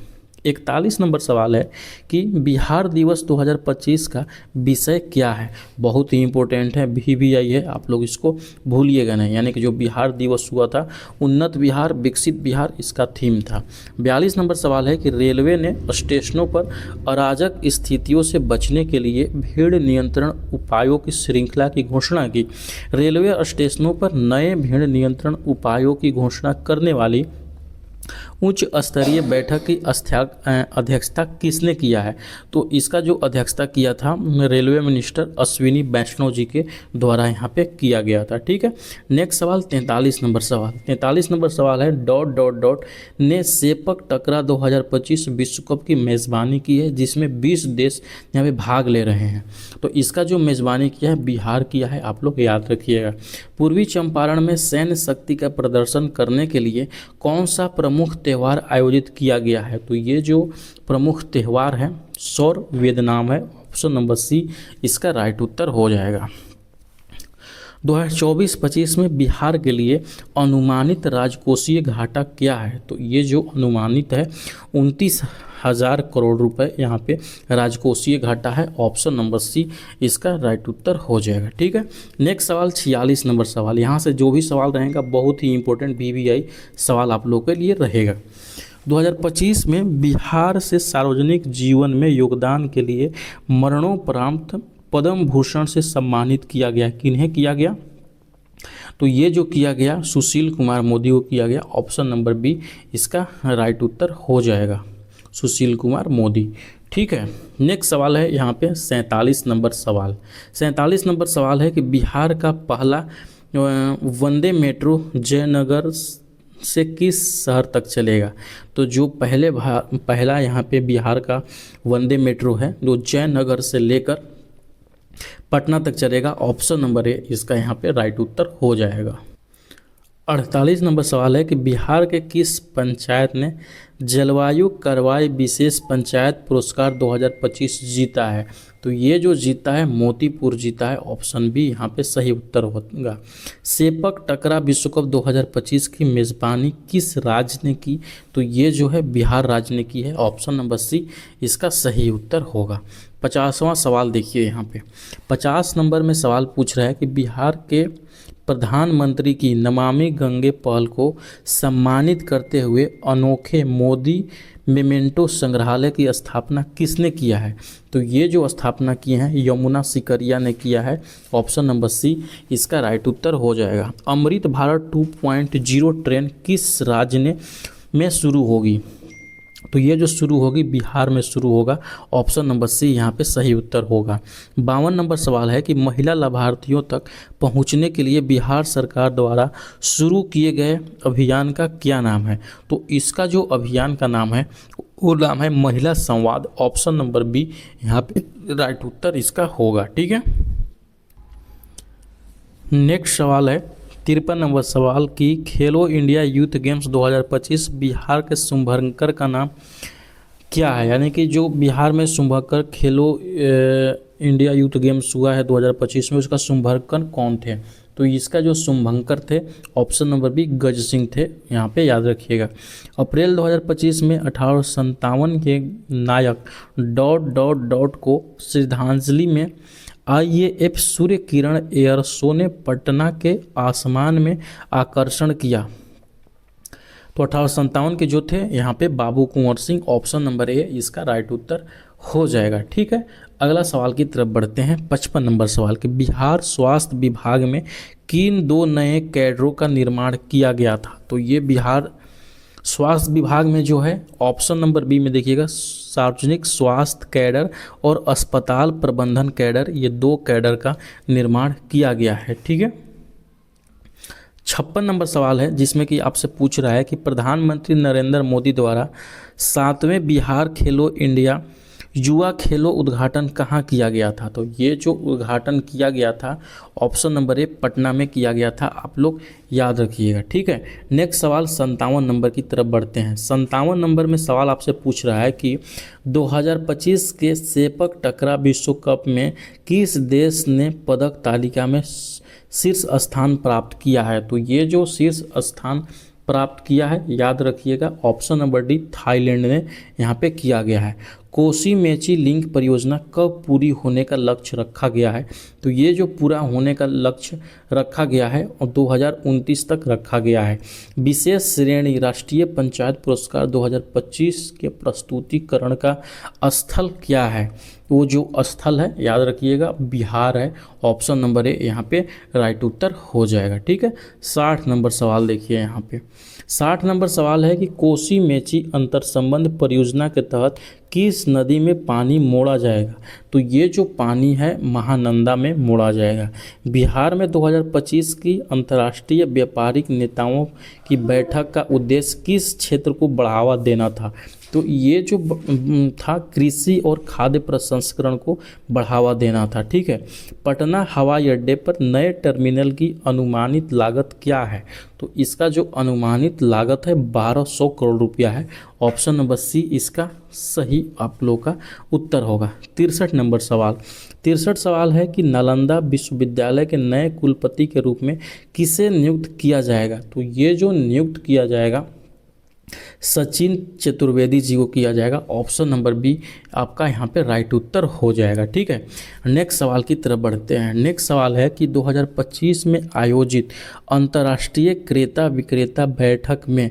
41 नंबर सवाल है कि बिहार दिवस 2025 का विषय क्या है। बहुत ही इंपॉर्टेंट है, BVI है, आप लोग इसको भूलिएगा नहीं। यानी कि जो बिहार दिवस हुआ था उन्नत बिहार विकसित बिहार इसका थीम था। 42 नंबर सवाल है कि रेलवे ने स्टेशनों पर अराजक स्थितियों से बचने के लिए भीड़ नियंत्रण उपायों की श्रृंखला की घोषणा की। रेलवे स्टेशनों पर नए भीड़ नियंत्रण उपायों की घोषणा करने वाली उच्च स्तरीय बैठक की अध्यक्षता किसने किया है? तो इसका जो अध्यक्षता किया था रेलवे मिनिस्टर अश्विनी वैष्णव जी के द्वारा यहाँ पे किया गया था। ठीक है, नेक्स्ट सवाल 43 नंबर सवाल। 43 नंबर सवाल है डॉट डॉट डॉट ने सेपक टकरा 2025 विश्व कप की मेज़बानी की है, जिसमें 20 देश यहाँ पे भाग ले रहे हैं। तो इसका जो मेज़बानी किया है बिहार किया है, आप लोग याद रखिएगा। पूर्वी चंपारण में सैन्य शक्ति का प्रदर्शन करने के लिए कौन सा प्रमुख त्यौहार आयोजित किया गया है? तो ये जो प्रमुख त्यौहार है सौर वेदनाम है, ऑप्शन नंबर सी इसका राइट उत्तर हो जाएगा। 2024-25 में बिहार के लिए अनुमानित राजकोषीय घाटा क्या है? तो ये जो अनुमानित है 29,000 करोड़ रुपए यहाँ पे राजकोषीय घाटा है, ऑप्शन नंबर सी इसका राइट उत्तर हो जाएगा। ठीक है, नेक्स्ट सवाल 46 नंबर सवाल। यहाँ से जो भी सवाल रहेगा बहुत ही इंपॉर्टेंट VVI सवाल आप लोगों के लिए रहेगा। 2025 में बिहार से सार्वजनिक जीवन में योगदान के लिए मरणोपरांत पद्म भूषण से सम्मानित किया गया। किन्हें किया गया? तो ये जो किया गया सुशील कुमार मोदी को किया गया, ऑप्शन नंबर बी इसका राइट उत्तर हो जाएगा, सुशील कुमार मोदी। ठीक है, नेक्स्ट सवाल है यहाँ पे 47 नंबर सवाल। 47 नंबर सवाल है कि बिहार का पहला वंदे मेट्रो जयनगर से किस शहर तक चलेगा? तो जो पहला यहाँ पे बिहार का वंदे मेट्रो है जो जयनगर से लेकर पटना तक चलेगा, ऑप्शन नंबर ए इसका यहाँ पे राइट उत्तर हो जाएगा। 48 नंबर सवाल है कि बिहार के किस पंचायत ने जलवायु कार्रवाई विशेष पंचायत पुरस्कार 2025 जीता है? तो ये जो जीता है मोतीपुर जीता है, ऑप्शन बी यहाँ पे सही उत्तर होगा। सेपक टकरा विश्व कप 2025 की मेज़बानी किस राज्य ने की? तो ये जो है बिहार राज्य ने की है, ऑप्शन नंबर सी इसका सही उत्तर होगा। 50वां सवाल देखिए यहाँ पे 50 नंबर में सवाल पूछ रहा है कि बिहार के प्रधानमंत्री की नमामि गंगे पहल को सम्मानित करते हुए अनोखे मोदी मेमेंटो संग्रहालय की स्थापना किसने किया है? तो ये जो स्थापना की है यमुना सिकरिया ने किया है, ऑप्शन नंबर सी इसका राइट उत्तर हो जाएगा। अमृत भारत 2.0 ट्रेन किस राज्य में शुरू होगी? तो ये जो शुरू होगी बिहार में शुरू होगा, ऑप्शन नंबर सी यहाँ पे सही उत्तर होगा। 52 नंबर सवाल है कि महिला लाभार्थियों तक पहुँचने के लिए बिहार सरकार द्वारा शुरू किए गए अभियान का क्या नाम है? तो इसका जो अभियान का नाम है वो नाम है महिला संवाद, ऑप्शन नंबर बी यहाँ पे राइट उत्तर इसका होगा। ठीक है, नेक्स्ट सवाल है 53 नंबर सवाल की खेलो इंडिया यूथ गेम्स 2025 बिहार के शुभंकर का नाम क्या है? यानी कि जो बिहार में शुभंकर खेलो इंडिया यूथ गेम्स हुआ है 2025 में, उसका शुभंकर कौन थे? तो इसका जो शुभंकर थे ऑप्शन नंबर बी गज सिंह थे, यहाँ पे याद रखिएगा। अप्रैल 2025 में 1857 के नायक डॉट डॉट डॉट को श्रद्धांजलि में IAF Surya Kiran air show ने पटना के आसमान में आकर्षण किया। तो 1857 के जो थे यहाँ पे बाबू Kunwar Singh, option number A इसका राइट उत्तर हो जाएगा। ठीक है, अगला सवाल की तरफ बढ़ते हैं। 55 नंबर सवाल कि बिहार स्वास्थ्य विभाग में किन 2 नए कैडरों का निर्माण किया गया था? तो ये बिहार स्वास्थ्य विभाग में जो है ऑप्शन नंबर बी में देखिएगा सार्वजनिक स्वास्थ्य कैडर और अस्पताल प्रबंधन कैडर, ये 2 कैडर का निर्माण किया गया है। ठीक है, 56 नंबर सवाल है जिसमें कि आपसे पूछ रहा है कि प्रधानमंत्री नरेंद्र मोदी द्वारा 7वें बिहार खेलो इंडिया युवा खेलो उद्घाटन कहाँ किया गया था? तो ये जो उद्घाटन किया गया था ऑप्शन नंबर ए पटना में किया गया था, आप लोग याद रखिएगा। ठीक है, नेक्स्ट सवाल 57 नंबर की तरफ बढ़ते हैं। 57 नंबर में सवाल आपसे पूछ रहा है कि 2025 के सेपक टकरा विश्व कप में किस देश ने पदक तालिका में शीर्ष स्थान प्राप्त किया है? तो ये जो शीर्ष स्थान प्राप्त किया है याद रखिएगा, ऑप्शन नंबर डी थाईलैंड ने यहाँ पे किया गया है। कोसी मेची लिंक परियोजना कब पूरी होने का लक्ष्य रखा गया है? तो ये जो पूरा होने का लक्ष्य रखा गया है और 2029 तक रखा गया है। विशेष श्रेणी राष्ट्रीय पंचायत पुरस्कार 2025 के प्रस्तुतिकरण का स्थल क्या है? वो जो स्थल है याद रखिएगा बिहार है। ऑप्शन नंबर ए यहाँ पे राइट उत्तर हो जाएगा। ठीक है, 60 नंबर सवाल देखिए यहाँ पे। 60 नंबर सवाल है कि कोसी मेची अंतर संबंध परियोजना के तहत किस नदी में पानी मोड़ा जाएगा? तो ये जो पानी है महानंदा में मोड़ा जाएगा। बिहार में 2025 की अंतर्राष्ट्रीय व्यापारिक नेताओं की बैठक का उद्देश्य किस क्षेत्र को बढ़ावा देना था? तो ये जो था कृषि और खाद्य प्रसंस्करण को बढ़ावा देना था। ठीक है, पटना हवाई अड्डे पर नए टर्मिनल की अनुमानित लागत क्या है? तो इसका जो अनुमानित लागत है 1200 करोड़ रुपया है। ऑप्शन नंबर सी इसका सही आप लोग का उत्तर होगा। 63 नंबर सवाल। 63 सवाल है कि नालंदा विश्वविद्यालय के नए कुलपति के रूप में किसे नियुक्त किया जाएगा? तो ये जो नियुक्त किया जाएगा सचिन चतुर्वेदी जी को किया जाएगा। ऑप्शन नंबर बी आपका यहाँ पे राइट उत्तर हो जाएगा। ठीक है, नेक्स्ट सवाल की तरफ बढ़ते हैं। नेक्स्ट सवाल है कि 2025 में आयोजित अंतर्राष्ट्रीय क्रेता विक्रेता बैठक में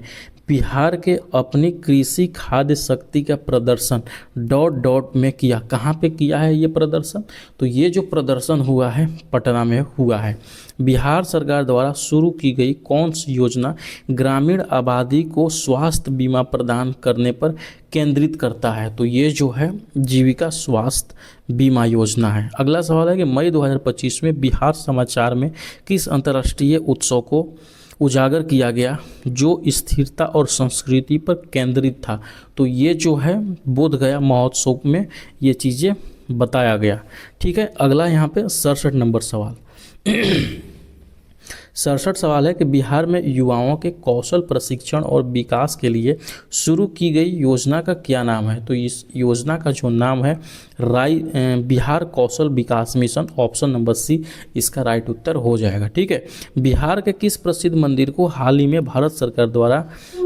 बिहार के अपनी कृषि खाद्य शक्ति का प्रदर्शन डॉट में किया। कहाँ पे किया है ये प्रदर्शन? तो ये जो प्रदर्शन हुआ है पटना में हुआ है। बिहार सरकार द्वारा शुरू की गई कौन सी योजना ग्रामीण आबादी को स्वास्थ्य बीमा प्रदान करने पर केंद्रित करता है? तो ये जो है जीविका स्वास्थ्य बीमा योजना है। अगला सवाल है कि मई 2025 में बिहार समाचार में किस अंतर्राष्ट्रीय उत्सव को उजागर किया गया जो स्थिरता और संस्कृति पर केंद्रित था? तो ये जो है बोध गया महोत्सव में ये चीज़ें बताया गया। ठीक है, अगला यहाँ पे 67 नंबर सवाल। 67 सवाल है कि बिहार में युवाओं के कौशल प्रशिक्षण और विकास के लिए शुरू की गई योजना का क्या नाम है? तो इस योजना का जो नाम है बिहार कौशल विकास मिशन। ऑप्शन नंबर सी इसका राइट उत्तर हो जाएगा। ठीक है, बिहार के किस प्रसिद्ध मंदिर को हाल ही में भारत सरकार द्वारा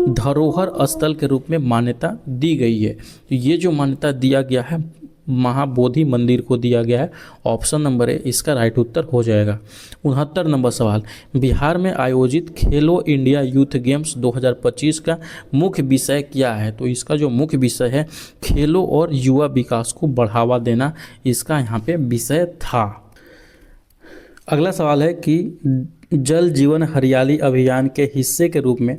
धरोहर स्थल के रूप में मान्यता दी गई है? तो ये जो मान्यता दिया गया है महाबोधि मंदिर को दिया गया है। ऑप्शन नंबर ए इसका राइट उत्तर हो जाएगा। 69 नंबर सवाल। बिहार में आयोजित खेलो इंडिया यूथ गेम्स 2025 का मुख्य विषय क्या है? तो इसका जो मुख्य विषय है खेलों और युवा विकास को बढ़ावा देना, इसका यहाँ पे विषय था। अगला सवाल है कि जल जीवन हरियाली अभियान के हिस्से के रूप में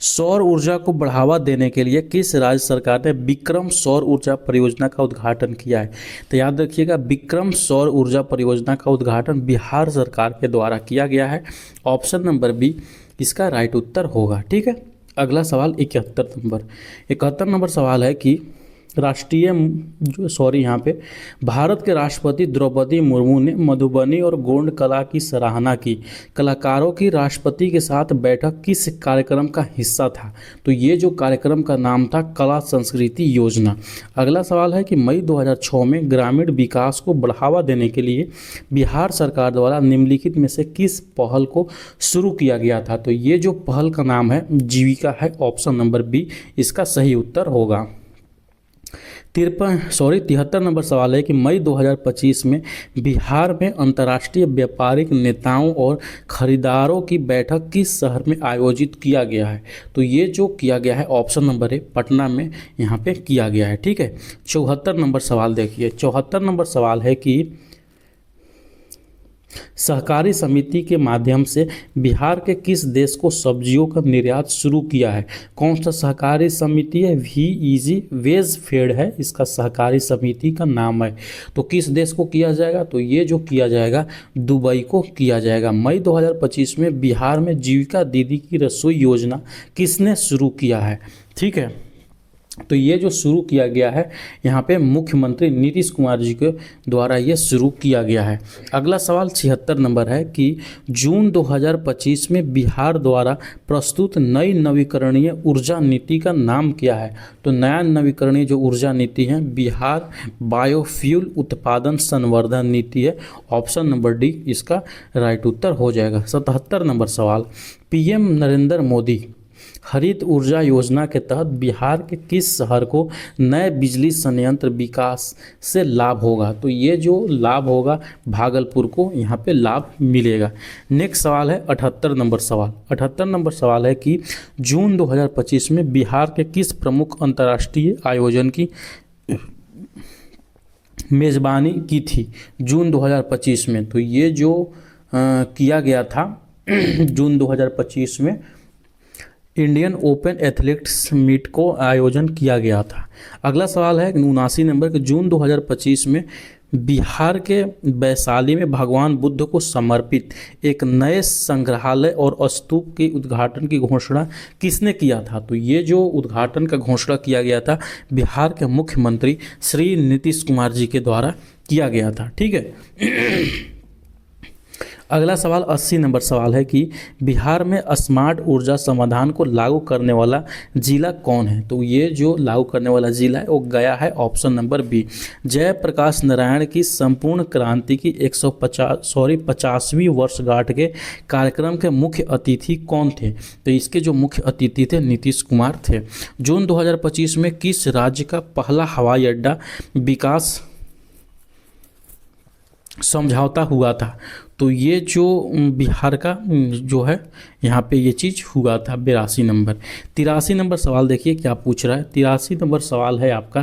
सौर ऊर्जा को बढ़ावा देने के लिए किस राज्य सरकार ने विक्रम सौर ऊर्जा परियोजना का उद्घाटन किया है? तो याद रखिएगा विक्रम सौर ऊर्जा परियोजना का उद्घाटन बिहार सरकार के द्वारा किया गया है। ऑप्शन नंबर बी इसका राइट उत्तर होगा। ठीक है, अगला सवाल 71 नंबर सवाल है कि यहाँ पे भारत के राष्ट्रपति द्रौपदी मुर्मू ने मधुबनी और गोंड कला की सराहना की। कलाकारों की राष्ट्रपति के साथ बैठक किस कार्यक्रम का हिस्सा था? तो ये जो कार्यक्रम का नाम था कला संस्कृति योजना। अगला सवाल है कि मई 2006 में ग्रामीण विकास को बढ़ावा देने के लिए बिहार सरकार द्वारा निम्नलिखित में से किस पहल को शुरू किया गया था? तो ये जो पहल का नाम है जीविका है। ऑप्शन नंबर बी इसका सही उत्तर होगा। 73 नंबर सवाल है कि मई 2025 में बिहार में अंतर्राष्ट्रीय व्यापारिक नेताओं और खरीदारों की बैठक किस शहर में आयोजित किया गया है? तो ये जो किया गया है ऑप्शन नंबर ए पटना में यहाँ पे किया गया है। ठीक है, 74 नंबर सवाल देखिए। 74 नंबर सवाल है कि सहकारी समिति के माध्यम से बिहार के किस देश को सब्जियों का निर्यात शुरू किया है? कौन सा सहकारी समिति है? VEG वेज फेड है इसका सहकारी समिति का नाम है। तो किस देश को किया जाएगा? तो ये जो किया जाएगा दुबई को किया जाएगा। मई 2025 में बिहार में जीविका दीदी की रसोई योजना किसने शुरू किया है? ठीक है, तो ये जो शुरू किया गया है यहाँ पे मुख्यमंत्री नीतीश कुमार जी के द्वारा ये शुरू किया गया है। अगला सवाल 76 नंबर है कि जून 2025 में बिहार द्वारा प्रस्तुत नई नवीकरणीय ऊर्जा नीति का नाम क्या है? तो नया नवीकरणीय जो ऊर्जा नीति है बिहार बायोफ्यूल उत्पादन संवर्धन नीति है। ऑप्शन नंबर डी इसका राइट उत्तर हो जाएगा। 77 नंबर सवाल। PM नरेंद्र मोदी हरित ऊर्जा योजना के तहत बिहार के किस शहर को नए बिजली संयंत्र विकास से लाभ होगा? तो ये जो लाभ होगा भागलपुर को यहाँ पे लाभ मिलेगा। नेक्स्ट सवाल है 78 नंबर सवाल। 78 नंबर सवाल है कि जून 2025 में बिहार के किस प्रमुख अंतर्राष्ट्रीय आयोजन की मेज़बानी की थी जून 2025 में? तो ये जो किया गया था जून 2025 में इंडियन ओपन एथलेटिक्स मीट को आयोजन किया गया था। अगला सवाल है 79 नंबर के जून 2025 में बिहार के वैशाली में भगवान बुद्ध को समर्पित एक नए संग्रहालय और स्तूप के उद्घाटन की घोषणा किसने किया था? तो ये जो उद्घाटन का घोषणा किया गया था बिहार के मुख्यमंत्री श्री नीतीश कुमार जी के द्वारा किया गया था। ठीक है। अगला सवाल 80 नंबर सवाल है कि बिहार में स्मार्ट ऊर्जा समाधान को लागू करने वाला जिला कौन है? तो ये जो लागू करने वाला जिला है वो गया है, option number B. Jayaprakash Narayan की संपूर्ण क्रांति की 50वीं वर्षगांठ के कार्यक्रम के मुख्य अतिथि कौन थे? तो इसके जो मुख्य अतिथि थे नीतीश कुमार थे। जून 2025 में किस राज्य का पहला हवाई अड्डा विकास समझौता हुआ था? तो ये जो बिहार का जो है यहाँ पे ये चीज़ हुआ था 82 नंबर। 83 नंबर सवाल देखिए क्या पूछ रहा है। 83 नंबर सवाल है आपका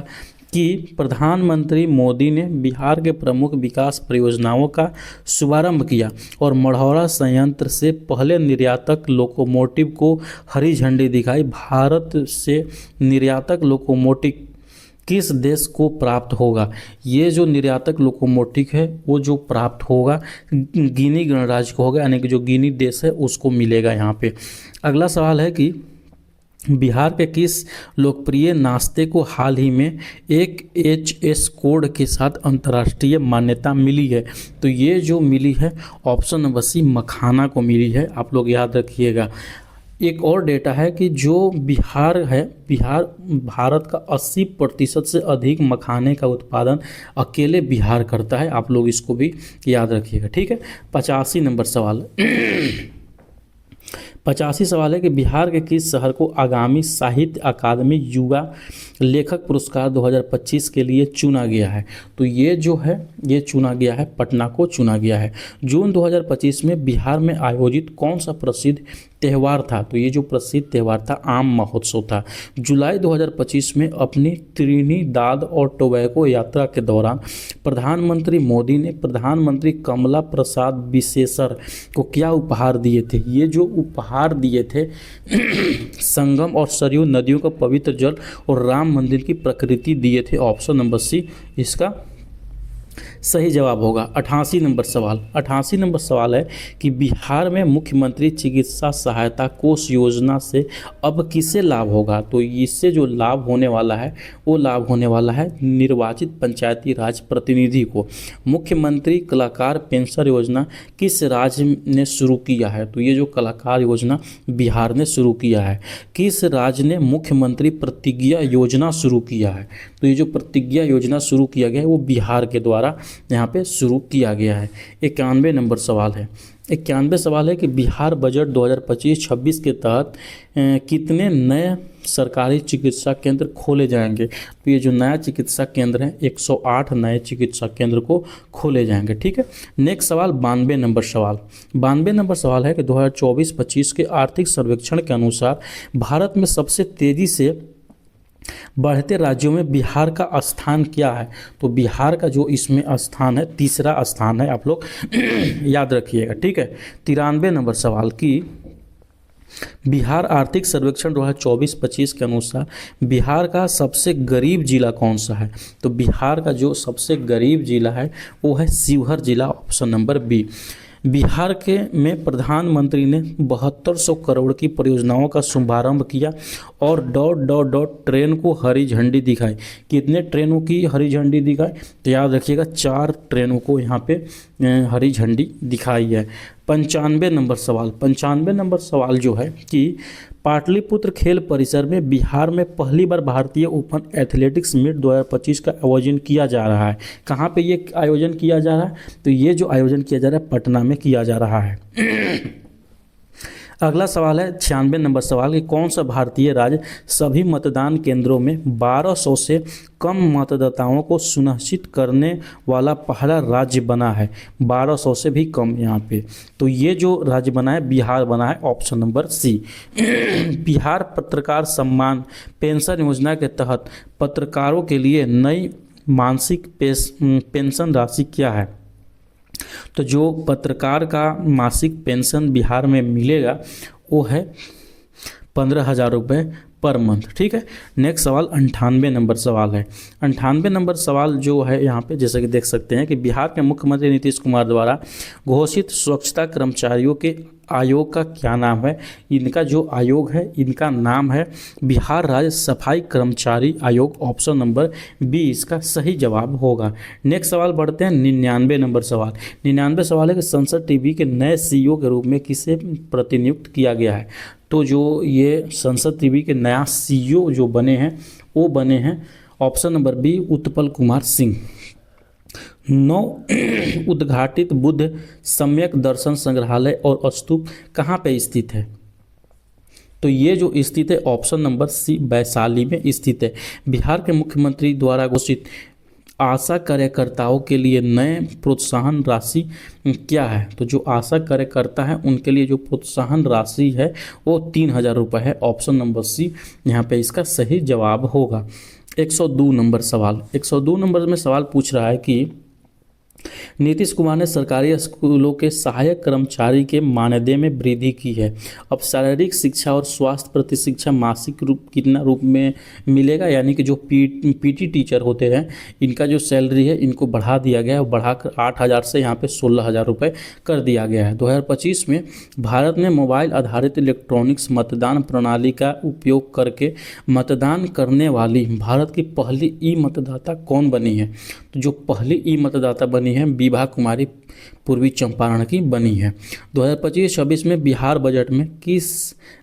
कि प्रधानमंत्री मोदी ने बिहार के प्रमुख विकास परियोजनाओं का शुभारंभ किया और मढ़ौरा संयंत्र से पहले निर्यातक लोकोमोटिव को हरी झंडी दिखाई। भारत से निर्यातक लोकोमोटिव किस देश को प्राप्त होगा? ये जो निर्यातक लोकोमोटिव है वो जो प्राप्त होगा गिनी गणराज्य को होगा, यानी कि जो गिनी देश है उसको मिलेगा यहाँ पे। अगला सवाल है कि बिहार के किस लोकप्रिय नाश्ते को हाल ही में एक HS कोड के साथ अंतर्राष्ट्रीय मान्यता मिली है? तो ये जो मिली है ऑप्शन नंबर सी मखाना को मिली है, आप लोग याद रखिएगा। एक और डेटा है कि जो बिहार है, बिहार भारत का 80% से अधिक मखाने का उत्पादन अकेले बिहार करता है, आप लोग इसको भी याद रखिएगा। ठीक है। 85 नंबर सवाल 85 सवाल है कि बिहार के किस शहर को आगामी साहित्य अकादमी युवा लेखक पुरस्कार 2025 के लिए चुना गया है? तो ये जो है ये चुना गया है, पटना को चुना गया है। जून 2025 में बिहार में आयोजित कौन सा प्रसिद्ध त्यौहार था? तो ये जो प्रसिद्ध त्यौहार था आम महोत्सव था। जुलाई 2025 में अपनी त्रिनिदाद और टोबैगो यात्रा के दौरान प्रधानमंत्री मोदी ने प्रधानमंत्री कमला प्रसाद बिसेसर को क्या उपहार दिए थे? ये जो उपहार दिए थे संगम और सरयू नदियों का पवित्र जल और राम मंदिर की प्रकृति दिए थे। ऑप्शन नंबर सी इसका सही जवाब होगा। 88 नंबर सवाल 88 नंबर सवाल है कि बिहार में मुख्यमंत्री चिकित्सा सहायता कोष योजना से अब किसे लाभ होगा? तो इससे जो लाभ होने वाला है वो लाभ होने वाला है निर्वाचित पंचायती राज प्रतिनिधि को। मुख्यमंत्री कलाकार पेंशन योजना किस राज्य ने शुरू किया है? तो ये जो कलाकार योजना बिहार ने शुरू किया है। किस राज्य ने मुख्यमंत्री प्रतिज्ञा योजना शुरू किया है? तो ये जो प्रतिज्ञा योजना शुरू किया गया है वो बिहार के द्वारा यहाँ पे शुरू किया गया है। 91 नंबर सवाल है। 91 सवाल है कि बिहार बजट 2025-26 के तहत कितने नए सरकारी चिकित्सा केंद्र खोले जाएंगे? तो ये जो नया चिकित्सा केंद्र है 108 नए चिकित्सा केंद्र को खोले जाएंगे। ठीक है। नेक्स्ट सवाल 92 नंबर सवाल 92 नंबर सवाल है कि 2024-25 के आर्थिक सर्वेक्षण के अनुसार भारत में सबसे तेज़ी से बढ़ते राज्यों में बिहार का स्थान क्या है? तो बिहार का जो इसमें स्थान है तीसरा स्थान है, आप लोग याद रखिएगा। ठीक है। 93 नंबर सवाल की बिहार आर्थिक सर्वेक्षण 2024-25 के अनुसार बिहार का सबसे गरीब जिला कौन सा है? तो बिहार का जो सबसे गरीब जिला है वो है शिवहर जिला, ऑप्शन नंबर बी। बिहार के में प्रधानमंत्री ने 7200 करोड़ की परियोजनाओं का शुभारंभ किया और ... ट्रेन को हरी झंडी दिखाई। कितने ट्रेनों की हरी झंडी दिखाई? तो याद रखिएगा 4 ट्रेनों को यहाँ पे हरी झंडी दिखाई है। 95 नंबर सवाल जो है कि पाटलिपुत्र खेल परिसर में बिहार में पहली बार भारतीय ओपन एथलेटिक्स मीट 2025 का आयोजन किया जा रहा है। कहाँ पे ये आयोजन किया जा रहा है? तो ये जो आयोजन किया जा रहा है पटना में किया जा रहा है। अगला सवाल है 96 नंबर सवाल कि कौन सा भारतीय राज्य सभी मतदान केंद्रों में 1200 से कम मतदाताओं को सुनिश्चित करने वाला पहला राज्य बना है। 1200 से भी कम यहाँ पे, तो ये जो राज्य बना है बिहार बना है, ऑप्शन नंबर सी। बिहार पत्रकार सम्मान पेंशन योजना के तहत पत्रकारों के लिए नई मासिक पेंशन राशि क्या है? तो जो पत्रकार का मासिक पेंशन बिहार में मिलेगा वो है 15,000 रुपये पर मंथ। ठीक है। नेक्स्ट सवाल 98 नंबर सवाल है। 98 नंबर सवाल जो है यहाँ पे जैसे कि देख सकते हैं कि बिहार के मुख्यमंत्री नीतीश कुमार द्वारा घोषित स्वच्छता कर्मचारियों के आयोग का क्या नाम है? इनका जो आयोग है इनका नाम है बिहार राज्य सफाई कर्मचारी आयोग, ऑप्शन नंबर बी इसका सही जवाब होगा। नेक्स्ट सवाल बढ़ते हैं 99 नंबर सवाल। 99 सवाल है कि संसद टीवी के नए सीईओ के रूप में किसे प्रतिनियुक्त किया गया है? तो जो ये संसद टीवी के नया सीईओ जो बने हैं वो बने हैं option number B Utpal Kumar Singh. 9 उद्घाटित बुद्ध सम्यक दर्शन संग्रहालय और स्तूप कहाँ पे स्थित है? तो ये जो स्थित है ऑप्शन नंबर सी वैशाली में स्थित है। बिहार के मुख्यमंत्री द्वारा घोषित आशा कार्यकर्ताओं के लिए नए प्रोत्साहन राशि क्या है? तो जो आशा कार्यकर्ता है उनके लिए जो प्रोत्साहन राशि है वो 3,000 रुपये है, ऑप्शन नंबर सी यहाँ पे इसका सही जवाब होगा। 102 नंबर सवाल। 102 नंबर में सवाल पूछ रहा है कि नीतीश कुमार ने सरकारी स्कूलों के सहायक कर्मचारी के मानदेय में वृद्धि की है। अब शारीरिक शिक्षा और स्वास्थ्य प्रति शिक्षा मासिक रूप कितना रूप में मिलेगा? यानी कि जो पीटी टीचर होते हैं इनका जो सैलरी है इनको बढ़ा दिया गया है, बढ़ाकर 8,000 से यहाँ पे 16,000 रुपये कर दिया गया है। 2025 में भारत में मोबाइल आधारित इलेक्ट्रॉनिक्स मतदान प्रणाली का उपयोग करके मतदान करने वाली भारत की पहली ई मतदाता कौन बनी है? तो जो पहली ई मतदाता बनी है विभा कुमारी पूर्वी चंपारण की बनी है। 2025-26 में बिहार बजट में किस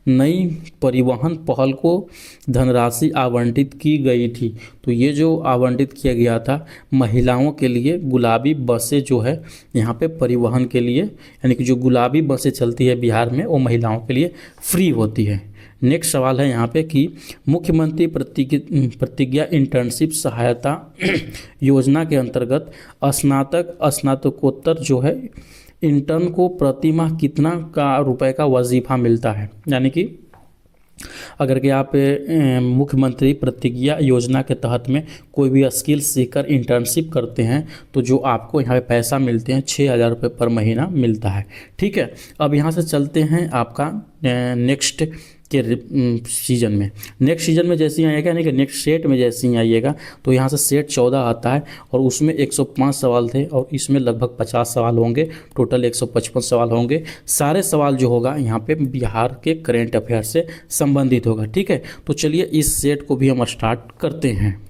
नई परिवहन पहल को धनराशि आवंटित की गई थी? तो ये जो आवंटित किया गया था महिलाओं के लिए गुलाबी बसें जो है यहाँ पे परिवहन के लिए, यानी कि जो गुलाबी बसें चलती है बिहार में वो महिलाओं के लिए फ्री होती है। नेक्स्ट सवाल है यहाँ पे कि मुख्यमंत्री प्रतिज्ञा इंटर्नशिप सहायता योजना के अंतर्गत स्नातक स्नातकोत्तर जो है इंटर्न को प्रति माह कितना रुपए का वजीफा मिलता है? यानी कि अगर कि आप मुख्यमंत्री प्रतिज्ञा योजना के तहत में कोई भी स्किल सीखकर इंटर्नशिप करते हैं तो जो आपको यहाँ पे पैसा मिलते हैं 6,000 रुपये पर महीना मिलता है। ठीक है। अब यहाँ से चलते हैं आपका नेक्स्ट के सीजन में। नेक्स्ट सीजन में जैसे ही आइएगा, यानी कि नेक्स्ट सेट में जैसे ही आइएगा तो यहाँ से सेट 14 आता है और उसमें 105 सवाल थे और इसमें लगभग 50 सवाल होंगे, टोटल 155 सवाल होंगे। सारे सवाल जो होगा यहाँ पे बिहार के करेंट अफेयर से संबंधित होगा। ठीक है। तो चलिए इस सेट को भी हम स्टार्ट करते हैं।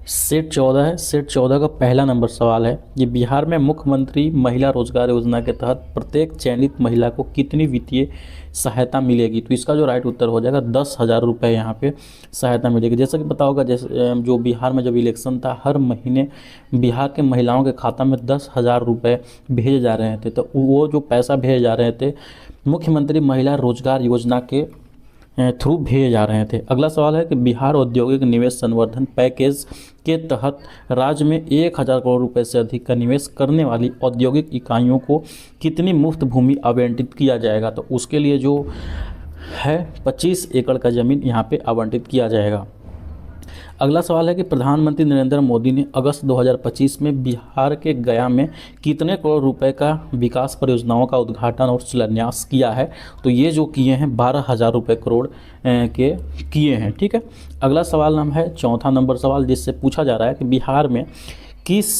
सेट 14 है। सेट 14 का पहला नंबर सवाल है ये बिहार में मुख्यमंत्री महिला रोजगार योजना के तहत प्रत्येक चयनित महिला को कितनी वित्तीय सहायता मिलेगी? तो इसका जो राइट उत्तर हो जाएगा 10,000 रुपये यहाँ पे सहायता मिलेगी। जैसा कि पता होगा जैसे जो बिहार में जब इलेक्शन था हर महीने बिहार के महिलाओं के खाता में 10,000 रुपये भेजे जा रहे थे। तो वो जो पैसा भेजे जा रहे थे मुख्यमंत्री महिला रोजगार योजना के थ्रू भेजे जा रहे थे। अगला सवाल है कि बिहार औद्योगिक निवेश संवर्धन पैकेज के तहत राज्य में 1,000 करोड़ रुपए से अधिक का निवेश करने वाली औद्योगिक इकाइयों को कितनी मुफ्त भूमि आवंटित किया जाएगा? तो उसके लिए जो है 25 एकड़ का ज़मीन यहाँ पे आवंटित किया जाएगा। अगला सवाल है कि प्रधानमंत्री नरेंद्र मोदी ने अगस्त 2025 में बिहार के गया में कितने करोड़ रुपए का विकास परियोजनाओं का उद्घाटन और शिलान्यास किया है? तो ये जो किए हैं 12,000 रुपये करोड़ के किए हैं। ठीक है। अगला सवाल नाम है चौथा नंबर सवाल जिससे पूछा जा रहा है कि बिहार में किस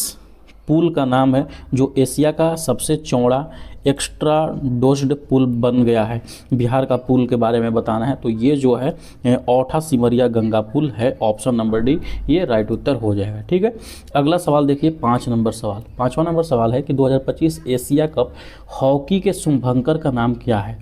पुल का नाम है जो एशिया का सबसे चौड़ा एक्स्ट्रा डोज्ड पुल बन गया है? बिहार का पुल के बारे में बताना है। तो ये जो है औठा सिमरिया गंगा पुल है, ऑप्शन नंबर डी ये राइट उत्तर हो जाएगा। ठीक है। अगला सवाल देखिए 5 नंबर सवाल। 5वां नंबर सवाल है कि 2025 एशिया कप हॉकी के शुभंकर का नाम क्या है?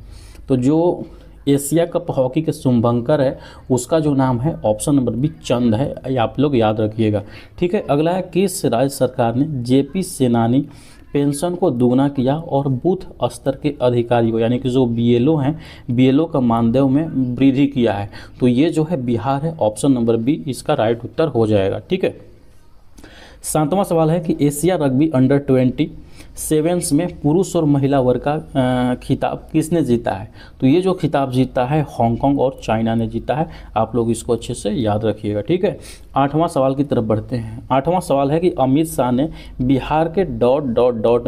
तो जो एशिया कप हॉकी के शुभंकर है उसका जो नाम है ऑप्शन नंबर बी चंद है, ये आप लोग याद रखिएगा। ठीक है। अगला है किस राज्य सरकार ने जेपी सेनानी पेंशन को दुगना किया और बूथ स्तर के अधिकारियों यानी कि जो बीएलओ हैं, बीएलओ का मानदेय में वृद्धि किया है। तो ये जो है बिहार है, ऑप्शन नंबर बी इसका राइट उत्तर हो जाएगा। ठीक है। 7वां सवाल है कि एशिया रग्बी अंडर 20 सेवेंस में पुरुष और महिला वर्ग का खिताब किसने जीता है? तो ये जो खिताब जीता है हांगकांग और चाइना ने जीता है। आप लोग इसको अच्छे से याद रखिएगा। ठीक है। 8वां सवाल की तरफ बढ़ते हैं। 8वां सवाल है कि अमित शाह ने बिहार के ...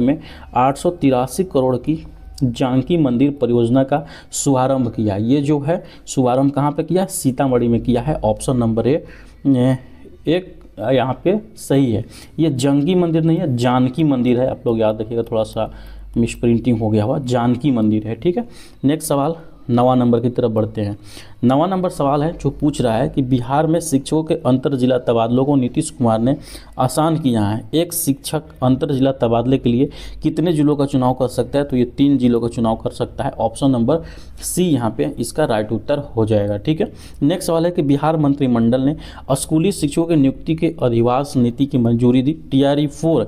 में 883 करोड़ की जानकी मंदिर परियोजना का शुभारंभ किया। ये जो है शुभारंभ कहाँ पे किया? सीतामढ़ी में किया है। ऑप्शन नंबर एक यहाँ पे सही है। ये जंगी मंदिर नहीं है, जानकी मंदिर है। आप लोग याद रखिएगा, थोड़ा सा मिस प्रिंटिंग हो गया हुआ, जानकी मंदिर है। ठीक है। नेक्स्ट सवाल 9वां नंबर की तरफ बढ़ते हैं। 9वां नंबर सवाल है जो पूछ रहा है कि बिहार में शिक्षकों के अंतर जिला तबादलों को नीतीश कुमार ने आसान किया है। एक शिक्षक अंतर जिला तबादले के लिए कितने जिलों का चुनाव कर सकता है? तो ये 3 जिलों का चुनाव कर सकता है। ऑप्शन नंबर सी यहाँ पे इसका राइट उत्तर हो जाएगा। ठीक है। नेक्स्ट सवाल है कि बिहार मंत्रिमंडल ने स्कूली शिक्षकों की नियुक्ति के अधिवास नीति की मंजूरी दी। TRE 4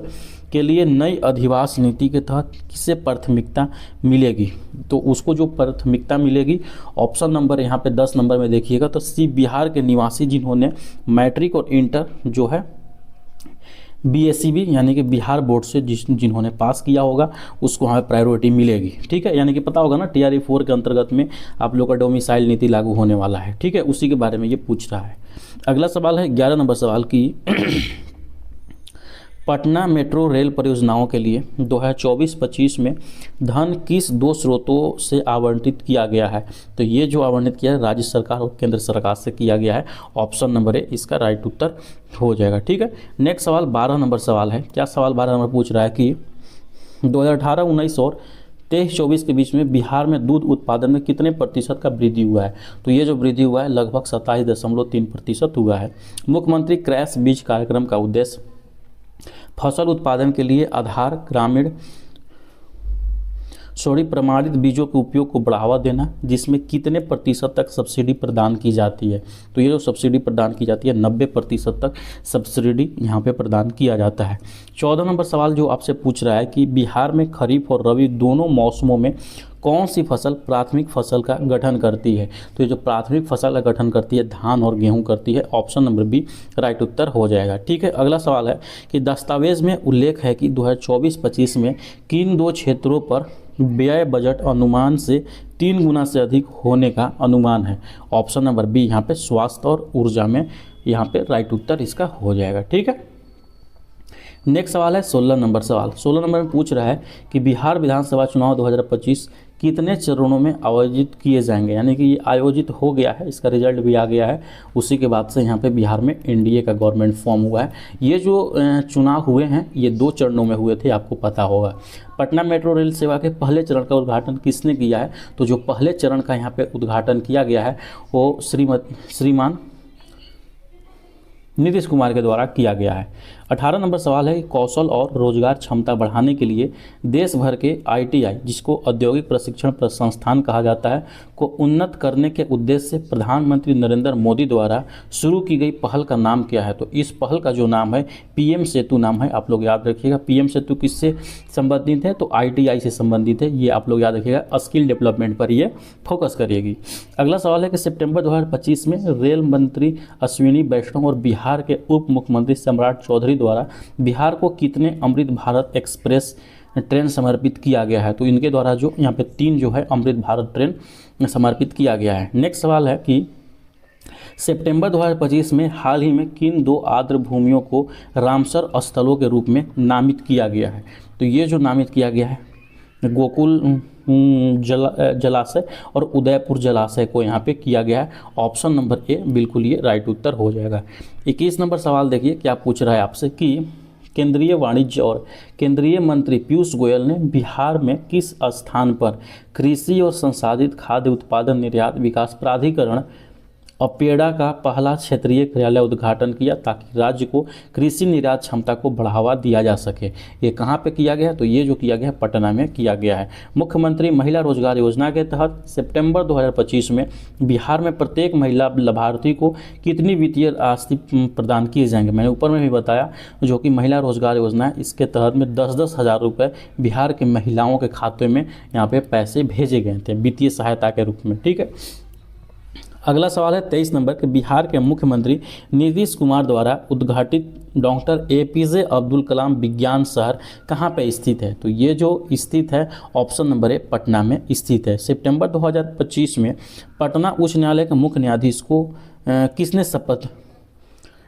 के लिए नई अधिवास नीति के तहत किसे प्राथमिकता मिलेगी? तो उसको जो प्राथमिकता मिलेगी, ऑप्शन नंबर यहाँ पे 10 नंबर में देखिएगा तो सी, बिहार के निवासी जिन्होंने मैट्रिक और इंटर जो है BSCB यानी कि बिहार बोर्ड से जिन्होंने पास किया होगा उसको वहाँ पे प्रायोरिटी मिलेगी। ठीक है। यानी कि पता होगा ना TRE 4 के अंतर्गत में आप लोग का डोमिसाइल नीति लागू होने वाला है। ठीक है। उसी के बारे में ये पूछ रहा है। अगला सवाल है 11 नंबर सवाल की पटना मेट्रो रेल परियोजनाओं के लिए 2024-25 में धन किस 2 स्रोतों से आवंटित किया गया है? तो ये जो आवंटित किया है राज्य सरकार और केंद्र सरकार से किया गया है। ऑप्शन नंबर ए इसका राइट उत्तर हो जाएगा। ठीक है। नेक्स्ट सवाल 12 नंबर सवाल है। क्या सवाल 12 नंबर पूछ रहा है कि 2018-19 और 23-24 के बीच में बिहार में दूध उत्पादन में कितने प्रतिशत का वृद्धि हुआ है? तो ये जो वृद्धि हुआ है लगभग 27.3% हुआ है। मुख्यमंत्री क्रैश बीज कार्यक्रम का उद्देश्य फसल उत्पादन के लिए आधार प्रमाणित बीजों के उपयोग को बढ़ावा देना, जिसमें कितने प्रतिशत तक सब्सिडी प्रदान की जाती है? तो ये जो सब्सिडी प्रदान की जाती है 90% तक सब्सिडी यहाँ पे प्रदान किया जाता है। 14 नंबर सवाल जो आपसे पूछ रहा है कि बिहार में खरीफ और रबी दोनों मौसमों में कौन सी फसल प्राथमिक फसल का गठन करती है? तो ये जो प्राथमिक फसल का गठन करती है धान और गेहूं करती है। ऑप्शन नंबर बी राइट उत्तर हो जाएगा। ठीक है। अगला सवाल है कि दस्तावेज में उल्लेख है कि 2024-25 में किन 2 क्षेत्रों पर व्यय बजट अनुमान से 3 गुना से अधिक होने का अनुमान है? ऑप्शन नंबर बी यहाँ पे स्वास्थ्य और ऊर्जा में यहाँ पे राइट उत्तर इसका हो जाएगा। ठीक है। नेक्स्ट सवाल है 16 नंबर सवाल। 16 नंबर में पूछ रहा है कि बिहार विधानसभा चुनाव 2025 कितने चरणों में आयोजित किए जाएंगे? यानी कि ये आयोजित हो गया है, इसका रिजल्ट भी आ गया है। उसी के बाद से यहाँ पे बिहार में NDA का गवर्नमेंट फॉर्म हुआ है। ये जो चुनाव हुए हैं ये 2 चरणों में हुए थे, आपको पता होगा। पटना मेट्रो रेल सेवा के पहले चरण का उद्घाटन किसने किया है? तो जो पहले चरण का यहाँ पे उद्घाटन किया गया है वो श्रीमान नीतीश कुमार के द्वारा किया गया है। 18 नंबर सवाल है कि कौशल और रोजगार क्षमता बढ़ाने के लिए देश भर के ITI जिसको औद्योगिक प्रशिक्षण संस्थान कहा जाता है को उन्नत करने के उद्देश्य से प्रधानमंत्री नरेंद्र मोदी द्वारा शुरू की गई पहल का नाम क्या है? तो इस पहल का जो नाम है PM सेतु नाम है। आप लोग याद रखिएगा PM सेतु किससे संबंधित है? तो ITI से संबंधित है। ये आप लोग याद रखिएगा, स्किल डेवलपमेंट पर ये फोकस करेगी। अगला सवाल है कि सितंबर 2025 में रेल मंत्री अश्विनी वैष्णव और बिहार के उप मुख्यमंत्री सम्राट चौधरी द्वारा बिहार को कितने अमृत भारत एक्सप्रेस ट्रेन समर्पित किया गया है? तो इनके द्वारा जो यहाँ पे 3 जो है अमृत भारत ट्रेन समर्पित किया गया है। नेक्स्ट सवाल है कि सितंबर 2025 में हाल ही में किन 2 आर्द्र भूमियों को रामसर स्थलों के रूप में नामित किया गया है? तो ये जो नामित किया गया है गोकुल जलाशय और उदयपुर जलाशय को यहाँ पे किया गया है। ऑप्शन नंबर ए बिल्कुल ये राइट उत्तर हो जाएगा। 21 नंबर सवाल देखिए क्या पूछ रहा है आपसे कि केंद्रीय वाणिज्य और केंद्रीय मंत्री पीयूष गोयल ने बिहार में किस स्थान पर कृषि और संसाधित खाद्य उत्पादन निर्यात विकास प्राधिकरण अपेडा का पहला क्षेत्रीय कार्यालय उद्घाटन किया ताकि राज्य को कृषि निर्यात क्षमता को बढ़ावा दिया जा सके। ये कहाँ पे किया गया? तो ये जो किया गया पटना में किया गया है। मुख्यमंत्री महिला रोजगार योजना के तहत सितंबर 2025 में बिहार में प्रत्येक महिला लाभार्थी को कितनी वित्तीय राशि प्रदान किए जाएंगे? मैंने ऊपर में भी बताया, जो कि महिला रोजगार योजना है, इसके तहत में 10-10 हज़ार रुपये बिहार के महिलाओं के खाते में यहाँ पे पैसे भेजे गए थे वित्तीय सहायता के रूप में। ठीक है, अगला सवाल है 23 नंबर के, बिहार के मुख्यमंत्री नीतीश कुमार द्वारा उद्घाटित डॉक्टर APJ अब्दुल कलाम विज्ञान शहर कहाँ पे स्थित है? तो ये जो स्थित है ऑप्शन नंबर ए पटना में स्थित है। सितंबर 2025 में पटना उच्च न्यायालय के मुख्य न्यायाधीश को किसने शपथ,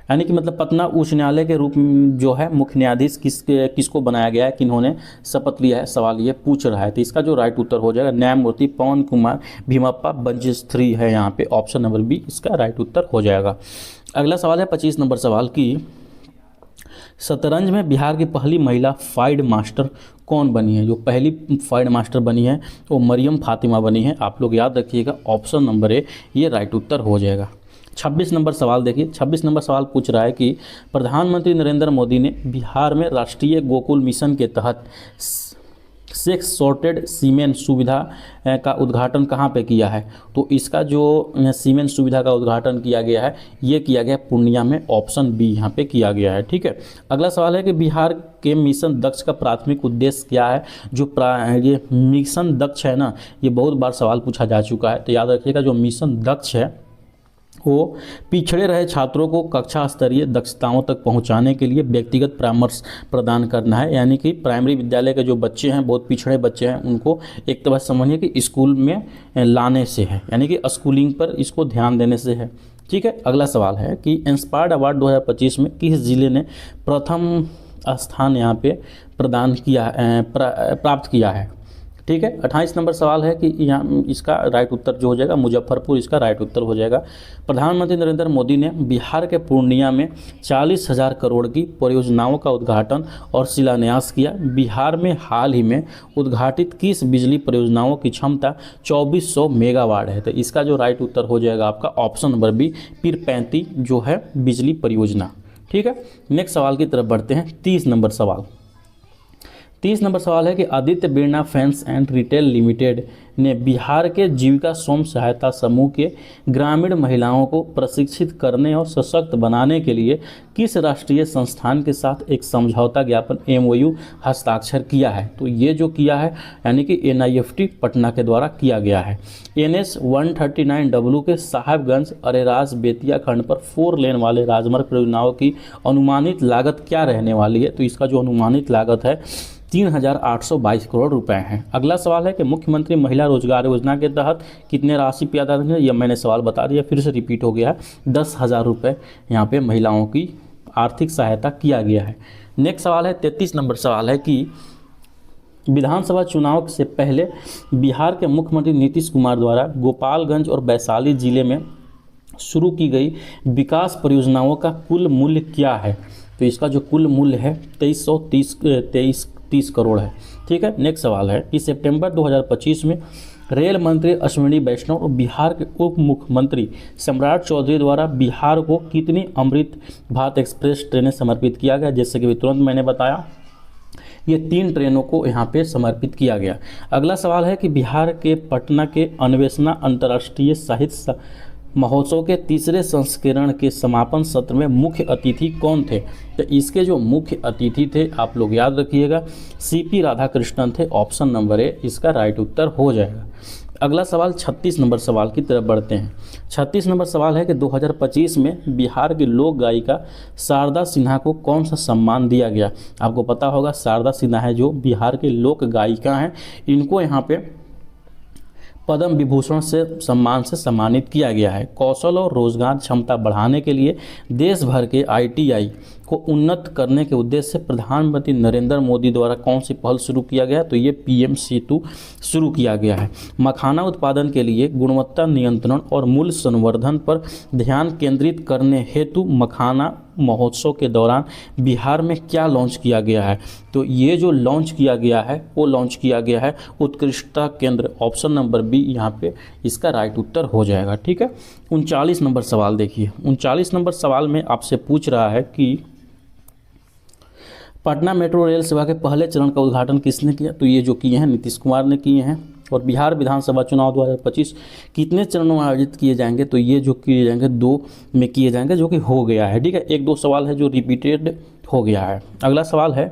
यानी कि मतलब पटना उच्च न्यायालय के रूप में जो है मुख्य न्यायाधीश किसको बनाया गया है, किन्होंने शपथ लिया है, सवाल ये पूछ रहा है। तो इसका जो राइट उत्तर हो जाएगा न्यायमूर्ति पवन कुमार भीमप्पा बेंच 3 है यहाँ पे, ऑप्शन नंबर बी इसका राइट उत्तर हो जाएगा। अगला सवाल है 25 नंबर सवाल की, शतरंज में बिहार की पहली महिला फाइड मास्टर कौन बनी है? जो पहली फाइड मास्टर बनी है वो मरियम फातिमा बनी है। आप लोग याद रखिएगा, ऑप्शन नंबर ए ये राइट उत्तर हो जाएगा। 26 नंबर सवाल देखिए, 26 नंबर सवाल पूछ रहा है कि प्रधानमंत्री नरेंद्र मोदी ने बिहार में राष्ट्रीय गोकुल मिशन के तहत सेक्स सॉर्टेड सीमेंट सुविधा का उद्घाटन कहाँ पे किया है? तो इसका जो सीमेंट सुविधा का उद्घाटन किया गया है ये किया गया पूर्णिया में, ऑप्शन बी यहाँ पे किया गया है। ठीक है, अगला सवाल है कि बिहार के मिशन दक्ष का प्राथमिक उद्देश्य क्या है? जो ये मिशन दक्ष है ना, ये बहुत बार सवाल पूछा जा चुका है, तो याद रखिएगा जो मिशन दक्ष है वो पिछड़े रहे छात्रों को कक्षा स्तरीय दक्षताओं तक पहुंचाने के लिए व्यक्तिगत परामर्श प्रदान करना है। यानी कि प्राइमरी विद्यालय के जो बच्चे हैं, बहुत पिछड़े बच्चे हैं, उनको एक तरह समझिए कि स्कूल में लाने से है, यानी कि स्कूलिंग पर इसको ध्यान देने से है। ठीक है, अगला सवाल है कि इंस्पायर्ड अवार्ड 2025 में किस जिले ने प्रथम स्थान यहाँ पे प्रदान किया प्राप्त किया है? ठीक है, 28 नंबर सवाल है कि यहाँ इसका राइट उत्तर जो हो जाएगा मुजफ्फरपुर इसका राइट उत्तर हो जाएगा। प्रधानमंत्री नरेंद्र मोदी ने बिहार के पूर्णिया में 40,000 करोड़ की परियोजनाओं का उद्घाटन और शिलान्यास किया। बिहार में हाल ही में उद्घाटित किस बिजली परियोजनाओं की क्षमता 2400 मेगावाट है? तो इसका जो राइट उत्तर हो जाएगा आपका ऑप्शन नंबर बी पीरपैंती जो है बिजली परियोजना। ठीक है, नेक्स्ट सवाल की तरफ बढ़ते हैं। 30 नंबर सवाल, 30 नंबर सवाल है कि Aditya Birla fans and retail limited ने बिहार के जीविका स्वयं सहायता समूह के ग्रामीण महिलाओं को प्रशिक्षित करने और सशक्त बनाने के लिए किस राष्ट्रीय संस्थान के साथ एक समझौता ज्ञापन MOU हस्ताक्षर किया है? तो ये जो किया है यानी कि NIFT पटना के द्वारा किया गया है। NH 139W के साहेबगंज अरेराज बेतिया खंड पर 4 लेन वाले राजमार्ग परियोजनाओं की अनुमानित लागत क्या रहने वाली है? तो इसका जो अनुमानित लागत है 3,822 करोड़ रुपए हैं। अगला सवाल है कि मुख्यमंत्री महिला रोजगार योजना के तहत कितने राशि प्रदान है? यह मैंने सवाल बता दिया, फिर से रिपीट हो गया है। 10,000 रुपये यहाँ पे महिलाओं की आर्थिक सहायता किया गया है। नेक्स्ट सवाल है 33 नंबर सवाल है कि विधानसभा चुनाव से पहले बिहार के मुख्यमंत्री नीतीश कुमार द्वारा गोपालगंज और वैशाली जिले में शुरू की गई विकास परियोजनाओं का कुल मूल्य क्या है? तो इसका जो कुल मूल्य है 2330 करोड़ है। ठीक है, नेक्स्ट सवाल है कि सितंबर 2025 में रेल मंत्री अश्विनी वैष्णव और बिहार के उप मुख्यमंत्री सम्राट चौधरी द्वारा बिहार को कितनी अमृत भारत एक्सप्रेस ट्रेनें समर्पित किया गया? जैसे कि तुरंत मैंने बताया ये 3 ट्रेनों को यहाँ पे समर्पित किया गया। अगला सवाल है कि बिहार के पटना के अन्वेषणा अंतर्राष्ट्रीय साहित्य महोत्सव के तीसरे संस्करण के समापन सत्र में मुख्य अतिथि कौन थे? तो इसके जो मुख्य अतिथि थे आप लोग याद रखिएगा CP राधाकृष्णन थे, ऑप्शन नंबर ए इसका राइट उत्तर हो जाएगा। अगला सवाल 36 नंबर सवाल की तरफ बढ़ते हैं। 36 नंबर सवाल है कि 2025 में बिहार की लोक गायिका शारदा सिन्हा को कौन सा सम्मान दिया गया? आपको पता होगा शारदा सिन्हा है जो बिहार के लोक गायिका हैं, इनको यहाँ पे पद्म विभूषण से सम्मान से सम्मानित किया गया है। कौशल और रोजगार क्षमता बढ़ाने के लिए देश भर के ITI को उन्नत करने के उद्देश्य से प्रधानमंत्री नरेंद्र मोदी द्वारा कौन सी पहल शुरू किया गया? तो ये PM सेतु शुरू किया गया है। मखाना उत्पादन के लिए गुणवत्ता नियंत्रण और मूल्य संवर्धन पर ध्यान केंद्रित करने हेतु मखाना महोत्सव के दौरान बिहार में क्या लॉन्च किया गया है? तो ये जो लॉन्च किया गया है वो लॉन्च किया गया है उत्कृष्टता केंद्र। ऑप्शन नंबर बी यहाँ पे इसका राइट उत्तर हो जाएगा। ठीक है, 39 नंबर सवाल देखिए। 39 नंबर सवाल में आपसे पूछ रहा है कि पटना मेट्रो रेल सेवा के पहले चरण का उद्घाटन किसने किया? तो ये जो किए हैं नीतीश कुमार ने किए हैं। और बिहार विधानसभा चुनाव 2025 कितने चरणों में आयोजित किए जाएंगे? तो ये जो किए जाएंगे 2 में किए जाएंगे, जो कि हो गया है। ठीक है, 1-2 सवाल है जो रिपीटेड हो गया है। अगला सवाल है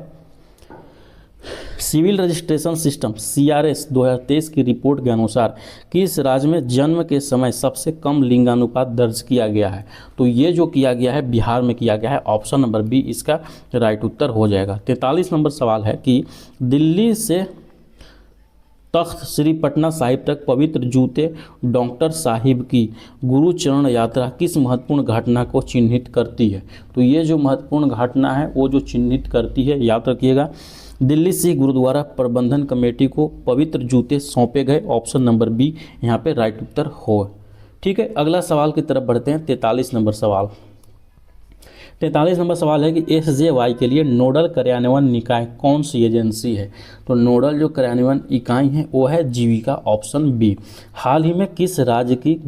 सिविल रजिस्ट्रेशन सिस्टम CRS 2023 की रिपोर्ट के अनुसार किस राज्य में जन्म के समय सबसे कम लिंगानुपात दर्ज किया गया है? तो ये जो किया गया है बिहार में किया गया है। ऑप्शन नंबर बी इसका राइट उत्तर हो जाएगा। 43 नंबर सवाल है कि दिल्ली से तख्त श्री पटना साहिब तक पवित्र जूते डॉक्टर साहिब की गुरुचरण यात्रा किस महत्वपूर्ण घटना को चिन्हित करती है? तो ये जो महत्वपूर्ण घटना है वो जो चिन्हित करती है, याद रखिएगा, दिल्ली सिख गुरुद्वारा प्रबंधन कमेटी को पवित्र जूते सौंपे गए। ऑप्शन नंबर बी यहाँ पे राइट उत्तर हो। ठीक है, अगला सवाल की तरफ बढ़ते हैं। 43 नंबर सवाल। 43 नंबर सवाल है कि SJY के लिए नोडल कार्यान्वयन निकाय कौन सी एजेंसी है? तो नोडल जो कार्यान्वयन इकाई है वो है जीविका। Option B. हाल ही में किस राज्य की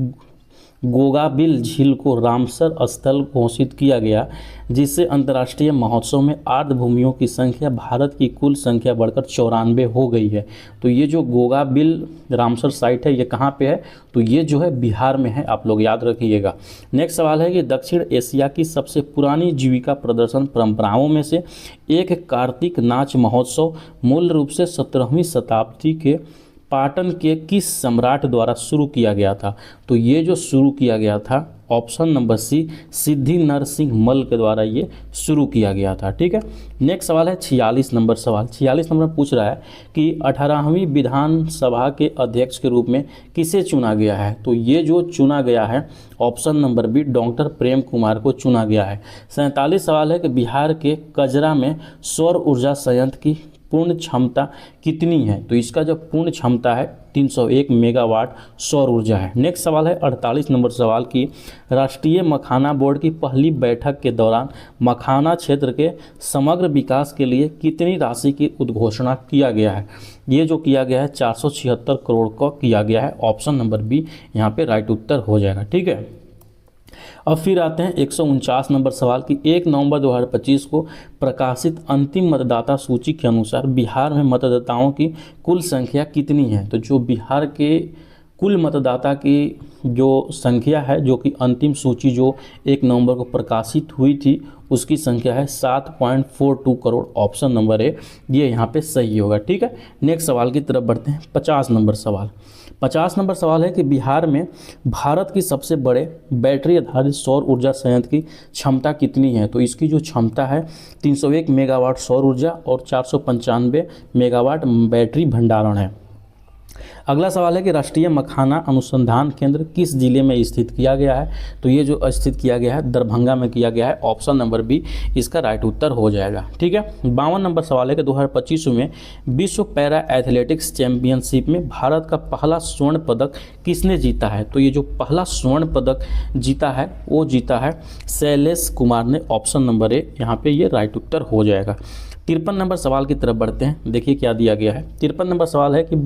गोगाबिल झील को रामसर स्थल घोषित किया गया, जिससे अंतर्राष्ट्रीय महोत्सव में आर्द्रभूमियों की संख्या भारत की कुल संख्या बढ़कर 94 हो गई है? तो ये जो गोगाबिल रामसर साइट है ये कहाँ पे है? तो ये जो है बिहार में है, आप लोग याद रखिएगा। नेक्स्ट सवाल है कि दक्षिण एशिया की सबसे पुरानी जीविका प्रदर्शन परंपराओं में से एक कार्तिक नाच महोत्सव मूल रूप से 17वीं शताब्दी के पाटन के किस सम्राट द्वारा शुरू किया गया था? तो ये जो शुरू किया गया था, ऑप्शन नंबर सी, सिद्धि नरसिंह मल्ल के द्वारा ये शुरू किया गया था। ठीक है, नेक्स्ट सवाल है 46 नंबर सवाल। 46 नंबर पूछ रहा है कि 18वीं विधानसभा के अध्यक्ष के रूप में किसे चुना गया है? तो ये जो चुना गया है option number B, doctor Prem Kumar को चुना गया है। 47 सवाल है कि बिहार के कजरा में सौर ऊर्जा संयंत्र की पूर्ण क्षमता कितनी है? तो इसका जो पूर्ण क्षमता है 301 मेगावाट सौर ऊर्जा है। नेक्स्ट सवाल है 48 नंबर सवाल की राष्ट्रीय मखाना बोर्ड की पहली बैठक के दौरान मखाना क्षेत्र के समग्र विकास के लिए कितनी राशि की उद्घोषणा किया गया है? ये जो किया गया है 476 करोड़ का किया गया है। ऑप्शन नंबर बी यहाँ पे राइट उत्तर हो जाएगा। ठीक है, अब फिर आते हैं 149 नंबर सवाल की 1 नवंबर 2025 को प्रकाशित अंतिम मतदाता सूची के अनुसार बिहार में मतदाताओं की कुल संख्या कितनी है? तो जो बिहार के कुल मतदाता की जो संख्या है, जो कि अंतिम सूची जो 1 नवंबर को प्रकाशित हुई थी, उसकी संख्या है 7.42 करोड़। ऑप्शन नंबर ए ये यहाँ पे सही होगा। ठीक है, नेक्स्ट सवाल की तरफ बढ़ते हैं। 50 नंबर सवाल। 50 नंबर सवाल है कि बिहार में भारत की सबसे बड़े बैटरी आधारित सौर ऊर्जा संयंत्र की क्षमता कितनी है? तो इसकी जो क्षमता है 301 मेगावाट सौर ऊर्जा और 495 मेगावाट बैटरी भंडारण है। अगला सवाल है कि राष्ट्रीय मखाना अनुसंधान केंद्र किस जिले में स्थित किया गया है? तो ये जो स्थित किया गया है दरभंगा में किया गया है। ऑप्शन नंबर बी इसका राइट उत्तर हो जाएगा। ठीक है, 52 नंबर सवाल है कि 2025 में विश्व पैरा एथलेटिक्स चैंपियनशिप में भारत का पहला स्वर्ण पदक किसने जीता है? तो ये जो पहला स्वर्ण पदक जीता है वो जीता है शैलेश कुमार ने। ऑप्शन नंबर ए यहाँ पे ये राइट उत्तर हो जाएगा। 53 नंबर सवाल की तरफ बढ़ते हैं। देखिए क्या दिया गया है। 53 नंबर सवाल है कि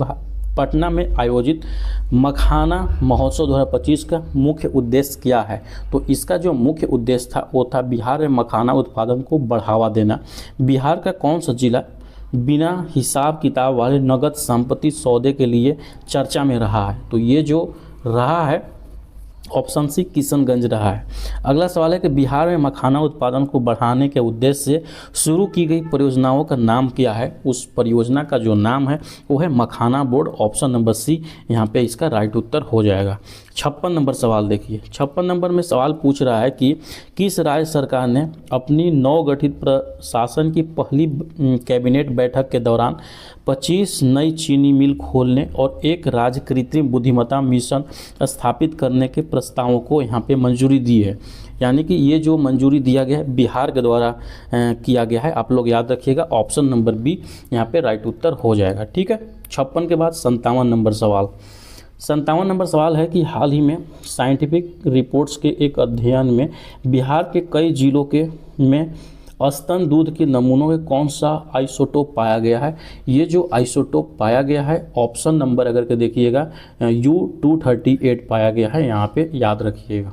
पटना में आयोजित मखाना महोत्सव 2025 का मुख्य उद्देश्य क्या है? तो इसका जो मुख्य उद्देश्य था वो था बिहार में मखाना उत्पादन को बढ़ावा देना। बिहार का कौन सा जिला बिना हिसाब किताब वाले नगद संपत्ति सौदे के लिए चर्चा में रहा है? तो ये जो रहा है ऑप्शन सी किशनगंज रहा है। अगला सवाल है कि बिहार में मखाना उत्पादन को बढ़ाने के उद्देश्य से शुरू की गई परियोजनाओं का नाम क्या है? उस परियोजना का जो नाम है वो है मखाना बोर्ड। ऑप्शन नंबर सी यहाँ पे इसका राइट उत्तर हो जाएगा। 56 नंबर सवाल देखिए। 56 नंबर में सवाल पूछ रहा है कि किस राज्य सरकार ने अपनी नवगठित प्रशासन की पहली कैबिनेट बैठक के दौरान 25 नई चीनी मिल खोलने और एक राज्य कृत्रिम बुद्धिमत्ता मिशन स्थापित करने के प्रस्तावों को यहाँ पे मंजूरी दी है? यानी कि ये जो मंजूरी दिया गया है बिहार के द्वारा किया गया है। आप लोग याद रखिएगा, ऑप्शन नंबर बी यहाँ पे राइट उत्तर हो जाएगा। ठीक है, 56 के बाद 57 नंबर सवाल। 57 नंबर सवाल है कि हाल ही में साइंटिफिक रिपोर्ट्स के एक अध्ययन में बिहार के कई जिलों के में स्तन दूध के नमूनों के कौन सा आइसोटोप पाया गया है? ये जो आइसोटोप पाया गया है ऑप्शन नंबर अगर के देखिएगा U-238 पाया गया है, यहाँ पे याद रखिएगा।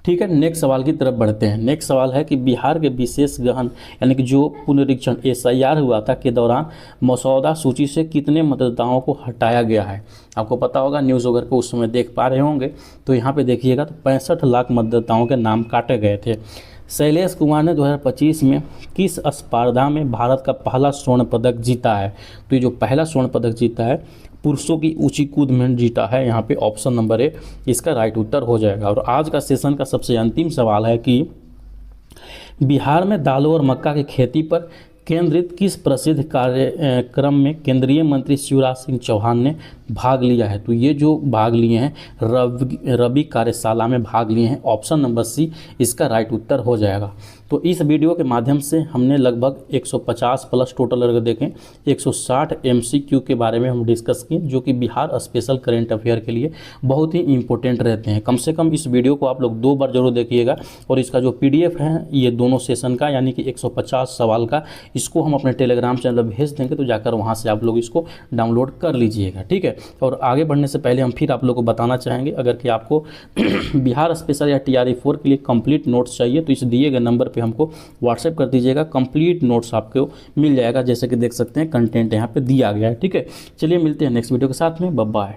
ठीक है, नेक्स्ट सवाल की तरफ बढ़ते हैं। नेक्स्ट सवाल है कि बिहार के विशेष गहन यानी कि जो पुनरीक्षण SIR हुआ था के दौरान मसौदा सूची से कितने मतदाताओं को हटाया गया है? आपको पता होगा, न्यूज़ वगैरह को उस समय देख पा रहे होंगे। तो यहाँ पे देखिएगा तो 65 लाख मतदाताओं के नाम काटे गए थे। शैलेश कुमार ने 2025 में किस स्पर्धा में भारत का पहला स्वर्ण पदक जीता है? तो ये जो पहला स्वर्ण पदक जीता है पुरुषों की ऊंची कूद में जीता है। यहाँ पे ऑप्शन नंबर ए इसका राइट उत्तर हो जाएगा। और आज का सेशन का सबसे अंतिम सवाल है कि बिहार में दालों और मक्का की खेती पर केंद्रित किस प्रसिद्ध कार्यक्रम में केंद्रीय मंत्री शिवराज सिंह चौहान ने भाग लिया है? तो ये जो भाग लिए हैं रबी कार्यशाला में भाग लिए हैं। ऑप्शन नंबर सी इसका राइट उत्तर हो जाएगा। तो इस वीडियो के माध्यम से हमने लगभग 150 प्लस टोटल अगर देखें 160 MCQ के बारे में हम डिस्कस किए, जो कि बिहार स्पेशल करेंट अफेयर के लिए बहुत ही इंपॉर्टेंट रहते हैं। कम से कम इस वीडियो को आप लोग 2 बार जरूर देखिएगा। और इसका जो PDF है ये दोनों सेशन का यानी कि 150 सवाल का, इसको हम अपने टेलीग्राम चैनल पर भेज देंगे, तो जाकर वहाँ से आप लोग इसको डाउनलोड कर लीजिएगा। ठीक है, और आगे बढ़ने से पहले हम फिर आप लोग को बताना चाहेंगे, अगर कि आपको बिहार स्पेशल या TRE4 के लिए कंप्लीट नोट्स चाहिए तो इस दिए गए नंबर पे हमको व्हाट्सएप कर दीजिएगा। कंप्लीट नोट्स आपको मिल जाएगा, जैसे कि देख सकते हैं कंटेंट यहाँ पे दिया गया है। ठीक है, चलिए मिलते हैं नेक्स्ट वीडियो के साथ में। Bye bye.